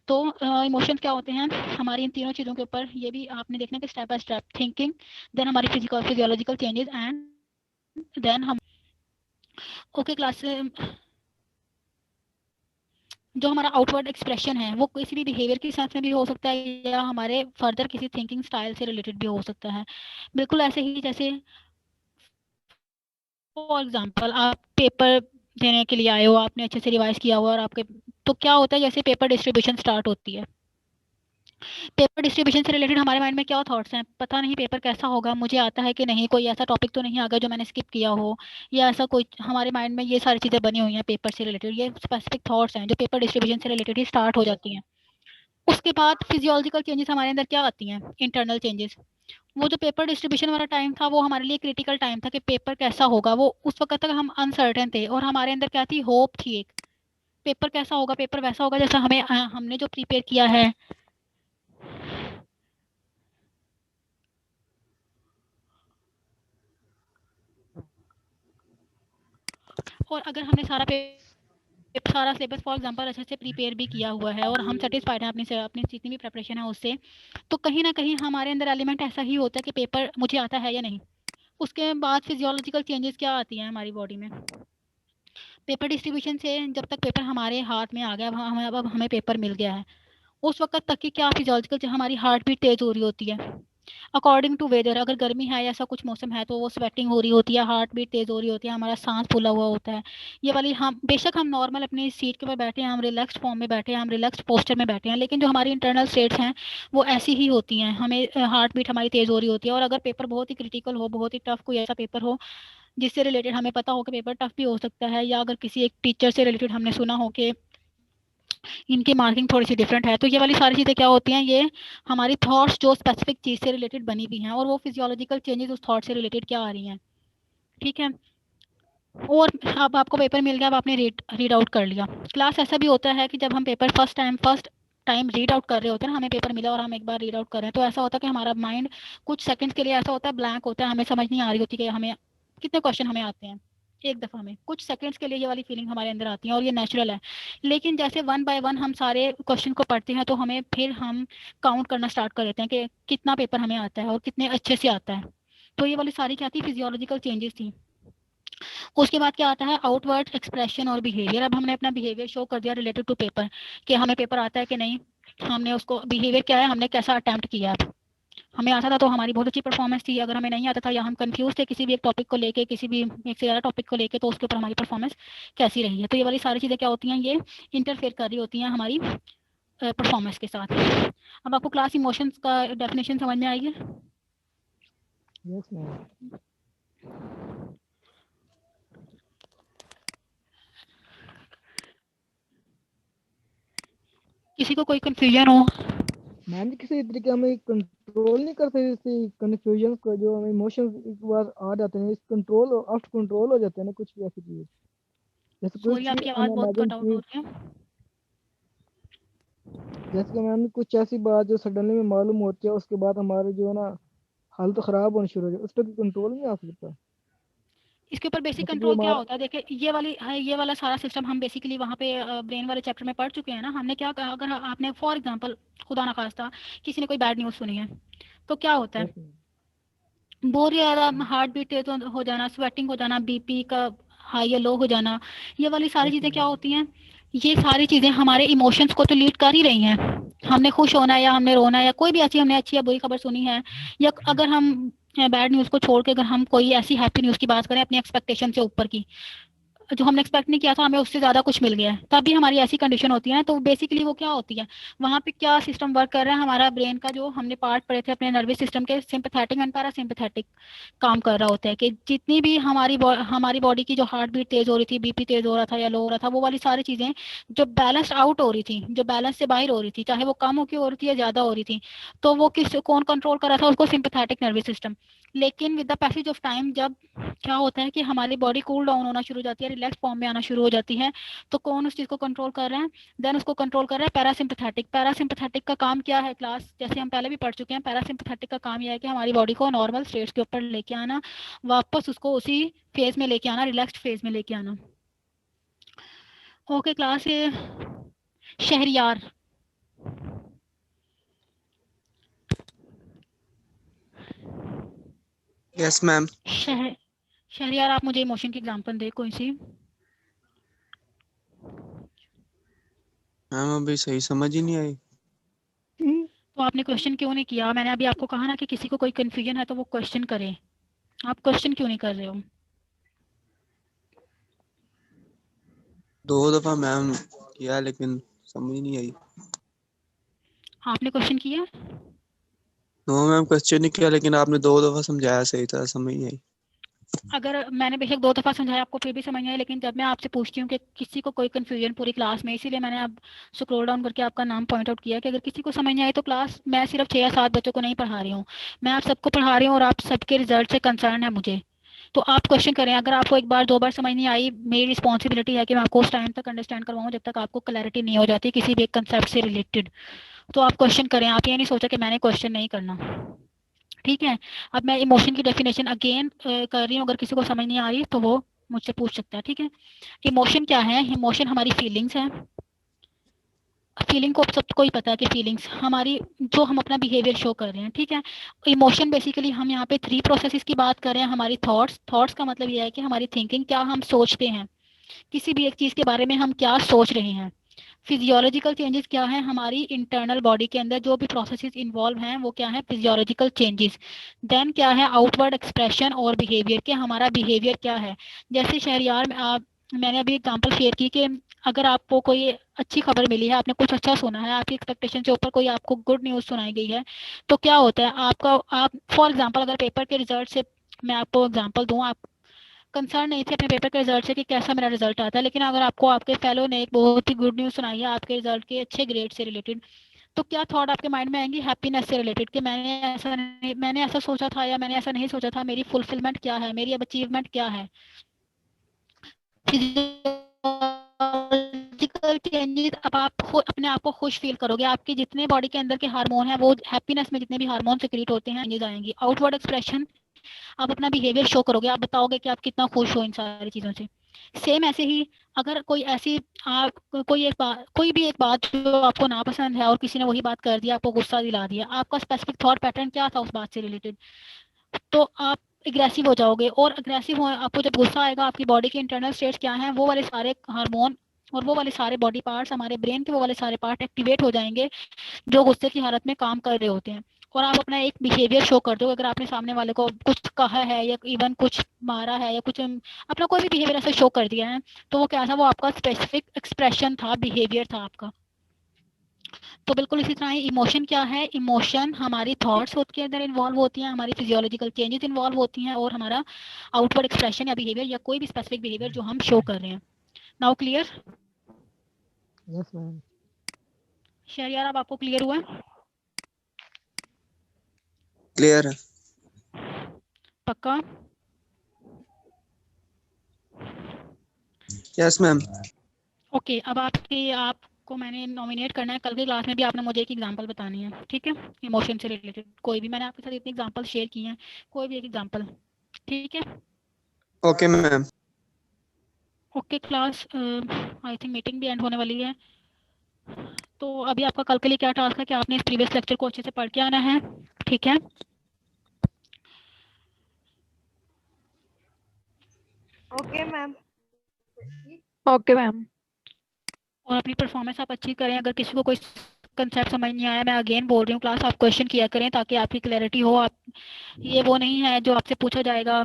तो इमोशंस क्या होते हैं हमारी इन तीनों चीजों के ऊपर, ये भी आपने देखना कि step by step thinking, then हमारी फिजियोलॉजिकल चेंजेस एंड देन हम ओके क्लास जो हमारा आउटवर्ड एक्सप्रेशन है वो किसी भी बिहेवियर के साथ में भी हो सकता है या हमारे फर्दर किसी थिंकिंग स्टाइल से रिलेटेड भी हो सकता है। बिल्कुल ऐसे ही जैसे फॉर एग्जांपल आप पेपर देने के लिए आए हो, आपने अच्छे से रिवाइज किया हुआ और आपके, तो क्या होता है जैसे पेपर डिस्ट्रीब्यूशन स्टार्ट होती है, पेपर डिस्ट्रीब्यूशन से रिलेटेड हमारे माइंड में क्या थॉट्स हैं, पता नहीं पेपर कैसा होगा, मुझे आता है कि नहीं, कोई ऐसा टॉपिक तो नहीं आ गया जो मैंने स्किप किया हो, या ऐसा कोई हमारे माइंड में ये सारी चीज़ें बनी हुई हैं पेपर से रिलेटेड। ये स्पेसिफिक थॉट्स हैं जो पेपर डिस्ट्रीब्यूशन से रिलेटेड ही स्टार्ट हो जाती हैं। उसके बाद फिजियोलॉजिकल चेंजेस हमारे अंदर क्या आती हैं, इंटरनल चेंजेस। वो जो पेपर डिस्ट्रीब्यूशन वाला टाइम था वो हमारे लिए क्रिटिकल टाइम था कि पेपर कैसा होगा, वो उस वक्त तक हम अनसर्टेन थे और हमारे अंदर क्या थी, होप थी एक, पेपर कैसा होगा, पेपर वैसा होगा जैसा हमें हमने जो प्रिपेयर किया है। और अगर हमने सारा सिलेबस फॉर एग्जांपल अच्छे से प्रिपेयर भी किया हुआ है और हम सेटिस्फाइड हैं अपनी जितनी भी प्रिपरेशन है उससे, तो कहीं ना कहीं हमारे अंदर एलिमेंट ऐसा ही होता है कि पेपर मुझे आता है या नहीं। उसके बाद फिजियोलॉजिकल चेंजेस क्या आती हैं हमारी बॉडी में, पेपर डिस्ट्रीब्यूशन से जब तक पेपर हमारे हाथ में आ गया, अब हमें पेपर मिल गया है, उस वक्त तक की क्या फिजियोलॉजिकल, हमारी हार्ट बीट तेज हो रही होती है अकॉर्डिंग टू वेदर। अगर गर्मी है या ऐसा कुछ मौसम है तो वो स्वेटिंग हो रही होती है, हार्ट बीट तेज हो रही होती है, हमारा सांस फूला हुआ होता है। ये वाली, हम बेशक हम नॉर्मल अपनी सीट के ऊपर बैठे हैं, हम रिलैक्स्ड फॉर्म में बैठे हैं, हम रिलैक्स्ड पोस्चर में बैठे हैं, लेकिन जो हमारी इंटरनल स्टेट्स हैं वो ऐसी ही होती हैं, हमें हार्ट बीट हमारी तेज हो रही होती है। और अगर पेपर बहुत ही क्रिटिकल हो, बहुत ही टफ कोई ऐसा पेपर हो जिससे रिलेटेड हमें पता हो कि पेपर टफ भी हो सकता है, या अगर किसी एक टीचर से रिलेटेड हमने सुना हो कि इनकी मार्किंग थोड़ी सी डिफरेंट है, तो ये वाली सारी चीज़ें क्या होती हैं, ये हमारी थॉट्स जो स्पेसिफिक चीज़ से रिलेटेड बनी हुई हैं और वो फिजियोलॉजिकल चेंजेस उस थॉट से रिलेटेड क्या आ रही हैं। ठीक है, और अब आपको पेपर मिल गया, अब आपने रीड आउट कर लिया। क्लास ऐसा भी होता है कि जब हम paper first time read out कर रहे होते हैं ना, हमें पेपर मिला और हम एक बार रीड आउट कर रहे हैं, तो ऐसा होता है कि हमारा माइंड कुछ सेकंड्स के लिए ऐसा होता है ब्लैंक होता है, हमें समझ नहीं आ रही होती कि हमें कितने क्वेश्चन हमें आते हैं एक दफ़ा में, कुछ सेकंड्स के लिए ये वाली फीलिंग हमारे अंदर आती है और ये नेचुरल है। लेकिन जैसे वन बाय वन हम सारे क्वेश्चन को पढ़ते हैं तो हमें फिर हम काउंट करना स्टार्ट कर देते हैं कि कितना पेपर हमें आता है और कितने अच्छे से आता है। तो ये वाली सारी क्या थी, फिजियोलॉजिकल चेंजेस थी। उसके बाद क्या आता है, आउटवर्ड एक्सप्रेशन और बिहेवियर। अब हमने अपना बिहेवियर शो कर दिया रिलेटेड टू पेपर कि हमें पेपर आता है कि नहीं, हमने उसको बिहेवियर क्या है, हमने कैसा अटेम्प्ट किया है। हमें आता था तो हमारी बहुत अच्छी परफॉर्मेंस थी, अगर हमें नहीं आता था या हम कंफ्यूज थे किसी भी एक टॉपिक को लेके, किसी भी एक से ज़्यादा टॉपिक को लेके, तो उसके ऊपर हमारी परफॉर्मेंस कैसी रही है। तो ये वाली सारी चीज़ें क्या होती हैं, ये इंटरफेयर कर रही होती हैं हमारी परफॉर्मेंस के साथ। अब आपको क्लास इमोशंस का डेफिनेशन समझ में आई है? Yes ma'am. किसी को कोई कंफ्यूजन हो? मैम जी किसी तरीके हमें कंट्रोल नहीं कर सकते इस कंफ्यूजन को, जो हमें इमोशंस एक बार आ जाते हैं, इस कंट्रोल आफ्टर कंट्रोल हो जाते हैं ना कुछ भी ऐसी चीज, जैसे कुछ सॉरी आपकी भी आवाज़ बहुत अनइमेजिन कट आउट हो चीज, रही है। जैसे कि मैम कुछ ऐसी बात जो सडनली में मालूम होती है उसके बाद हमारे जो है ना हालत खराब होनी शुरू हो जाती है, उस पर कंट्रोल नहीं आ सकता। इसके ऊपर बेसिक मतलब कि कंट्रोल क्या हमारा होता है, देखिए ये वाला सारा सिस्टम हम बेसिकली वहाँ पे ब्रेन वाले चैप्टर में पढ़ चुके हैं ना। हमने क्या कहा, अगर आपने फॉर एग्जांपल खुदा ना खास्ता किसी ने कोई बैड न्यूज़ सुनी है तो क्या होता है, बहुत ज़्यादा हार्ट बीट तेज हो जाना, स्वेटिंग हो जाना, बीपी का हाई या लो हो जाना, ये वाली सारी चीज़ें क्या होती हैं, ये सारी चीज़ें हमारे इमोशंस को तो लीड कर ही रही हैं। हमने खुश होना है या हमने रोना है या कोई भी ऐसी हमने अच्छी या बुरी खबर सुनी है, या अगर हम बैड न्यूज़ को छोड़ के अगर हम कोई ऐसी हैप्पी न्यूज़ की बात करें अपनी एक्सपेक्टेशन से ऊपर की, जो हमने एक्सपेक्ट नहीं किया था हमें उससे ज़्यादा कुछ मिल गया है, तब भी हमारी ऐसी कंडीशन होती है। तो बेसिकली वो क्या होती है, वहाँ पे क्या सिस्टम वर्क कर रहा है, हमारा ब्रेन का जो हमने पार्ट पढ़े थे अपने नर्वस सिस्टम के, सिंपैथेटिक एंड पैरासिम्पैथेटिक काम कर रहा होता है कि जितनी भी हमारी बॉडी की जो हार्ट बीट तेज हो रही थी, बीपी तेज हो रहा था या लो हो रहा था, वो वाली सारी चीज़ें जो बैलेंस आउट हो रही थी, जो बैलेंस से बाहर हो रही थी, चाहे वो कम हो की हो रही थी या ज़्यादा हो रही थी, तो वो कौन कंट्रोल कर रहा था उसको, सिंपैथेटिक नर्वस सिस्टम। लेकिन with the passage of time जब क्या होता है कि हमारी बॉडी कूल डाउन होना शुरू हो जाती है, रिलैक्स फॉर्म में आना शुरू हो जाती है, तो कौन उस चीज़ को कंट्रोल कर रहा है? देन उसको कंट्रोल कर रहा है पैरासिम्पैथेटिक। पैरासिम्पैथेटिक का काम क्या है क्लास, जैसे हम पहले भी पढ़ चुके हैं, पैरासिम्पैथेटिक का काम यह है कि हमारी बॉडी को नॉर्मल स्टेट्स के ऊपर लेके आना, वापस उसको उसी फेज में लेके आना, रिलैक्स्ड फेज में लेके आना। ओके क्लास, ये शहरियार। Yes ma'am. शहरियार, आप मुझे इमोशन की एग्जांपल दे कोई सी। मैम अभी सही समझ ही नहीं आई। तो आपने क्वेश्चन क्यों नहीं किया? मैंने अभी आपको कहा ना कि किसी को कोई कंफ्यूजन है तो वो क्वेश्चन करे। आप क्वेश्चन क्यों नहीं कर रहे हो? 2 दफा मैम किया लेकिन समझ नहीं आई। आपने क्वेश्चन किया? नो मैम क्वेश्चन नहीं किया, लेकिन आपने 2 दफा समझाया सही तरह, समझ नहीं आई। अगर मैंने बेशक 2 दफा समझाया आपको फिर भी समझ नहीं आया, लेकिन जब मैं आपसे पूछती हूँ कि किसी को कोई कंफ्यूजन पूरी क्लास में, इसीलिए मैंने अब स्क्रॉल डाउन करके आपका नाम पॉइंट आउट किया कि अगर किसी को समझ नहीं आए तो क्लास मैं सिर्फ 6 या 7 बच्चों को नहीं पढ़ा रही हूँ, मैं आप सबको पढ़ा रही हूँ और आप सबके रिजल्ट से कंसर्न है मुझे। तो आप क्वेश्चन करें। अगर आपको एक बार 2 बार समझ नहीं आई, मेरी रिस्पॉन्सिबिलिटी है कि मैं आपको उस टाइम तक अंडरस्टैंड करवाऊँ जब तक आपको क्लैरिटी नहीं हो जाती किसी भी एक कंसेप्ट से रिलेटेड। तो आप क्वेश्चन करें, आप ये नहीं सोचा कि मैंने क्वेश्चन नहीं करना। ठीक है, अब मैं इमोशन की डेफिनेशन अगेन कर रही हूँ, अगर किसी को समझ नहीं आ रही तो वो मुझसे पूछ सकता है। ठीक है, इमोशन क्या है? इमोशन हमारी फीलिंग्स है। फीलिंग को सबको ही पता है कि फीलिंग्स हमारी, जो हम अपना बिहेवियर शो कर रहे हैं। ठीक है, इमोशन बेसिकली हम यहाँ पे 3 प्रोसेसेस की बात कर रहे हैं। हमारी थॉट्स का मतलब यह है कि हमारी थिंकिंग, क्या हम सोचते हैं, किसी भी एक चीज़ के बारे में हम क्या सोच रहे हैं। फिजियोलॉजिकल चेंजेस क्या है? हमारी इंटरनल बॉडी के अंदर जो भी प्रोसेसेस इन्वॉल्व हैं वो क्या है? Physiological changes. देन क्या है? आउटवर्ड एक्सप्रेशन और बिहेवियर, के हमारा बिहेवियर क्या है। जैसे शहरियार में मैंने अभी एग्जांपल शेयर की कि अगर आपको कोई अच्छी खबर मिली है, आपने कुछ अच्छा सुना है, आपकी एक्सपेक्टेशन से ऊपर कोई आपको गुड न्यूज़ सुनाई गई है, तो क्या होता है आपका, आप फॉर एग्जांपल अगर पेपर के रिजल्ट से मैं आपको एग्जांपल दूं, आप कंसर्न नहीं थे अपने पेपर के रिजल्ट से कि कैसा मेरा रिजल्ट आता है, लेकिन अगर आपको आपके फेलो ने एक बहुत ही गुड न्यूज़ सुनाई है आपके रिजल्ट के अच्छे ग्रेड से रिलेटेड, तो क्या थॉट आपके माइंड में आएंगी? हैप्पीनेस से रिलेटेड, कि मैंने ऐसा सोचा था या मैंने ऐसा नहीं सोचा था, मेरी फुलफिलमेंट क्या है, मेरी अब अचीवमेंट क्या है। फिजियोलॉजिकल चेंजेस, अब आप अपने आप को खुश फील करोगे, आपके जितने बॉडी के अंदर के हार्मोन है वो हैप्पीनेस में जितने भी हार्मोन सिक्रीट होते हैं चेंजेस आएंगी। आउटवर्ड एक्सप्रेशन, आप अपना बिहेवियर शो करोगे, आप बताओगे कि आप कितना खुश हो इन सारी चीज़ों से। सेम ऐसे ही अगर कोई ऐसी आप कोई भी एक बात जो आपको नापसंद है और किसी ने वही बात कर दिया, आपको गुस्सा दिला दिया, आपका स्पेसिफिक थॉट पैटर्न क्या था उस बात से रिलेटेड, तो आप एग्रेसिव हो जाओगे। और एग्रेसिव हो, आपको जब गुस्सा आएगा, आपकी बॉडी के इंटरनल स्टेट्स क्या हैं, वो वाले सारे हार्मोन और वो वाले सारे बॉडी पार्ट्स, हमारे ब्रेन के वो वाले सारे पार्ट एक्टिवेट हो जाएंगे जो गुस्से की हालत में काम कर रहे होते हैं, और आप अपना एक बिहेवियर शो कर दो। अगर आपने सामने वाले को कुछ कहा है या इवन कुछ मारा है या कुछ अपना कोई भी बिहेवियर ऐसा शो कर दिया है, तो वो क्या था? वो आपका स्पेसिफिक एक्सप्रेशन था, बिहेवियर था आपका। तो बिल्कुल इसी तरह ही इमोशन क्या है? इमोशन हमारी थॉट्स के अंदर इन्वॉल्व होती हैं, हमारी फिजियोलॉजिकल चेंजेस इन्वॉल्व होती हैं, और हमारा आउटवर्ड एक्सप्रेशन या बिहेवियर या कोई भी स्पेसिफिक बिहेवियर जो हम शो कर रहे हैं। Now clear? Yes ma'am. Shahryar, अब आपको क्लियर हुआ? क्लियर है। पक्का? Yes ma'am. ओके, अब आपको मैंने नॉमिनेट करना है। कल की क्लास में भी आपने मुझे एक एग्जांपल बतानी है, ठीक है? इमोशन से रिलेटेड कोई भी, मैंने आपके साथ इतने एग्जांपल शेयर किए हैं, कोई भी एक एग्जांपल, ठीक है? Okay ma'am. Okay class, I think meeting भी एंड होने वाली है, तो अभी आपका कल के लिए क्या टास्क है कि आपने इस प्रीवियस लेक्चर को अच्छे से पढ़ के आना है, ठीक है? Okay ma'am. Okay ma'am. और अपनी परफॉर्मेंस आप अच्छी करें। अगर किसी को कोई कंसेप्ट समझ नहीं आया, मैं अगेन बोल रही हूँ क्लास, आप क्वेश्चन किया करें ताकि आपकी क्लैरिटी हो। आप ये वो नहीं है जो आपसे पूछा जाएगा,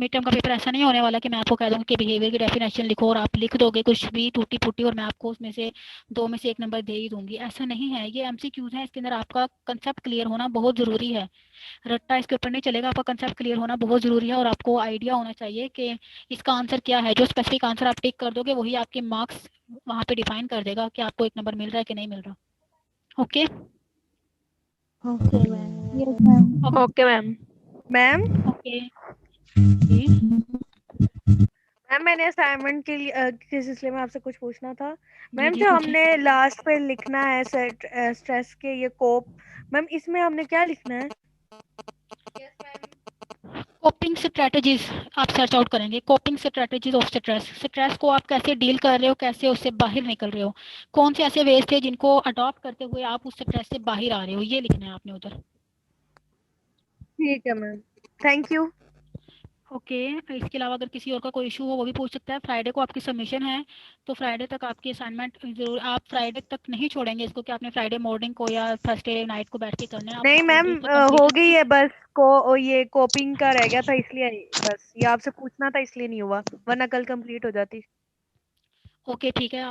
मिड टर्म का पेपर ऐसा नहीं होने वाला कि मैं आपको कह दूँगी कि बिहेवियर की डेफिनेशन लिखो और आप लिख दोगे कुछ भी टूटी फूटी और मैं आपको उसमें से 2 में से 1 नंबर दे ही दूंगी। ऐसा नहीं है, ये एमसीक्यूज है, इसके अंदर आपका कंसेप्ट क्लियर होना बहुत ज़रूरी है। रट्टा इसके ऊपर नहीं चलेगा, आपका कंसेप्ट क्लियर होना बहुत ज़रूरी है और आपको आइडिया होना चाहिए कि इसका आंसर क्या है। जो स्पेसिफिक आंसर आप टिक कर दोगे वही आपके मार्क्स वहाँ पे डिफाइन कर देगा कि आपको 1 नंबर मिल रहा है कि नहीं मिल रहा। Okay? Okay ma'am. Yes ma'am. Okay ma'am. Ma'am okay जी मैम मैंने असाइनमेंट के लिए के सिलसिले में आपसे कुछ पूछना था जी मैम। जी जो पूछिए। हमने लास्ट पे लिखना है स्ट्रेस के ये कोप, मैम इसमें हमने क्या लिखना है? कोपिंग स्ट्रेटजीज आप सर्च आउट करेंगे। Coping strategies of stress, stress को आप कैसे डील कर रहे हो, कैसे उससे बाहर निकल रहे हो, कौन से ऐसे वेज थे जिनको अडॉप्ट करते हुए आप उस स्ट्रेस से बाहर आ रहे हो, ये लिखना है आपने उधर। ठीक है मैम, थैंक यू। ओके इसके अलावा अगर किसी और का कोई इशू हो वो भी पूछ सकता है। फ्राइडे को आपकी सबमिशन है तो फ्राइडे तक आपकी असाइनमेंट जरूर, आप फ्राइडे तक नहीं छोड़ेंगे इसको कि आपने फ्राइडे मॉर्निंग को या थर्सडे नाइट को बैठ के करना है, आपको नहीं मैम, फ्राइडे तक हो कंप्लीट। गई है बस को ये कोपिंग का रह गया था इसलिए, बस ये आपसे पूछना था इसलिए नहीं हुआ, वरना कल कंप्लीट हो जाती। ओके ठीक है।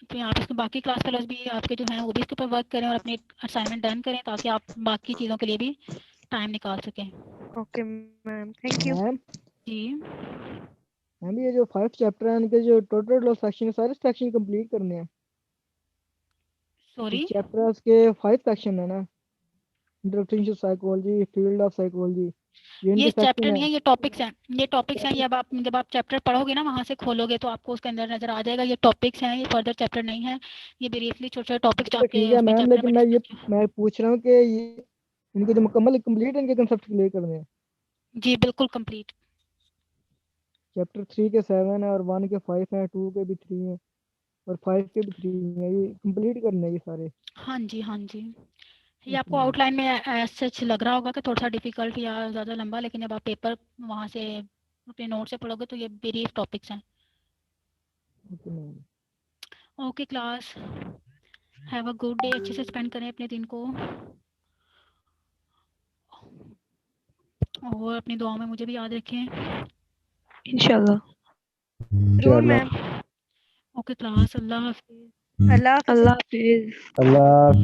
तो आप इसको बाकी क्लास फेलोज भी आपके जो हैं वो भी इसके ऊपर वर्क करें और अपने असाइनमेंट डन करें ताकि आप बाकी चीज़ों के लिए भी टाइम निकाल सकें। Okay ma'am, thank you. Ma'am जी मैम ये जो 5 चैप्टर हैं इनके जो टोटल सेक्शन सारे सेक्शन कंप्लीट करने हैं। सॉरी चैप्टर्स के 5 सेक्शन है ना, introduction to psychology, field of psychology, ये ये इनके चैप्टर सेक्शन नहीं है। है, ये टॉपिक्स हैं। ये टॉपिक्स हैं, जब आप चैप्टर पढ़ोगे ना वहाँ से खोलोगे तो आपको उसके अंदर नजर आ जाएगा। ये टॉपिक्स हैं, ये फर्दर चैप्टर नहीं है। ये ब्रीफली छोटे छोटे टॉपिक्स जो तो आपके ठीक है उसमें मैम, चैप्टर में लेकिन डिस्कस। मैं पूछ रहा हूँ कि ये इनके जो मुकम्मल कंप्लीट इनके कंसेप्ट क्लियर करने हैं। जी बिल्कुल कंप्लीट। चैप्टर 3 के 7 है और 1 के 5 हैं, 2 के भी 3 हैं और 5 के भी 3 हैं, ये कंप्लीट करने हैं ये सारे। हाँ जी हाँ जी। ये ओके आपको मैम। आउटलाइन में सच लग रहा होगा कि थोड़ा सा डिफिकल्ट या ज़्यादा लंबा, लेकिन जब आप पेपर वहाँ से अपने नोट से पढ़ोगे तो ये ब्रीफ टॉपिक्स हैं। Okay ma'am. Okay class, have a good day, अच्छे से स्पेंड करें अपने दिन को और अपनी दुआओं में मुझे भी याद रखें इंशाल्लाह। जरूर मैम। ओके क्लास, अल्लाह हाफिज़। अल्लाह हाफिज़। अल्लाह हाफिज। अल्लाह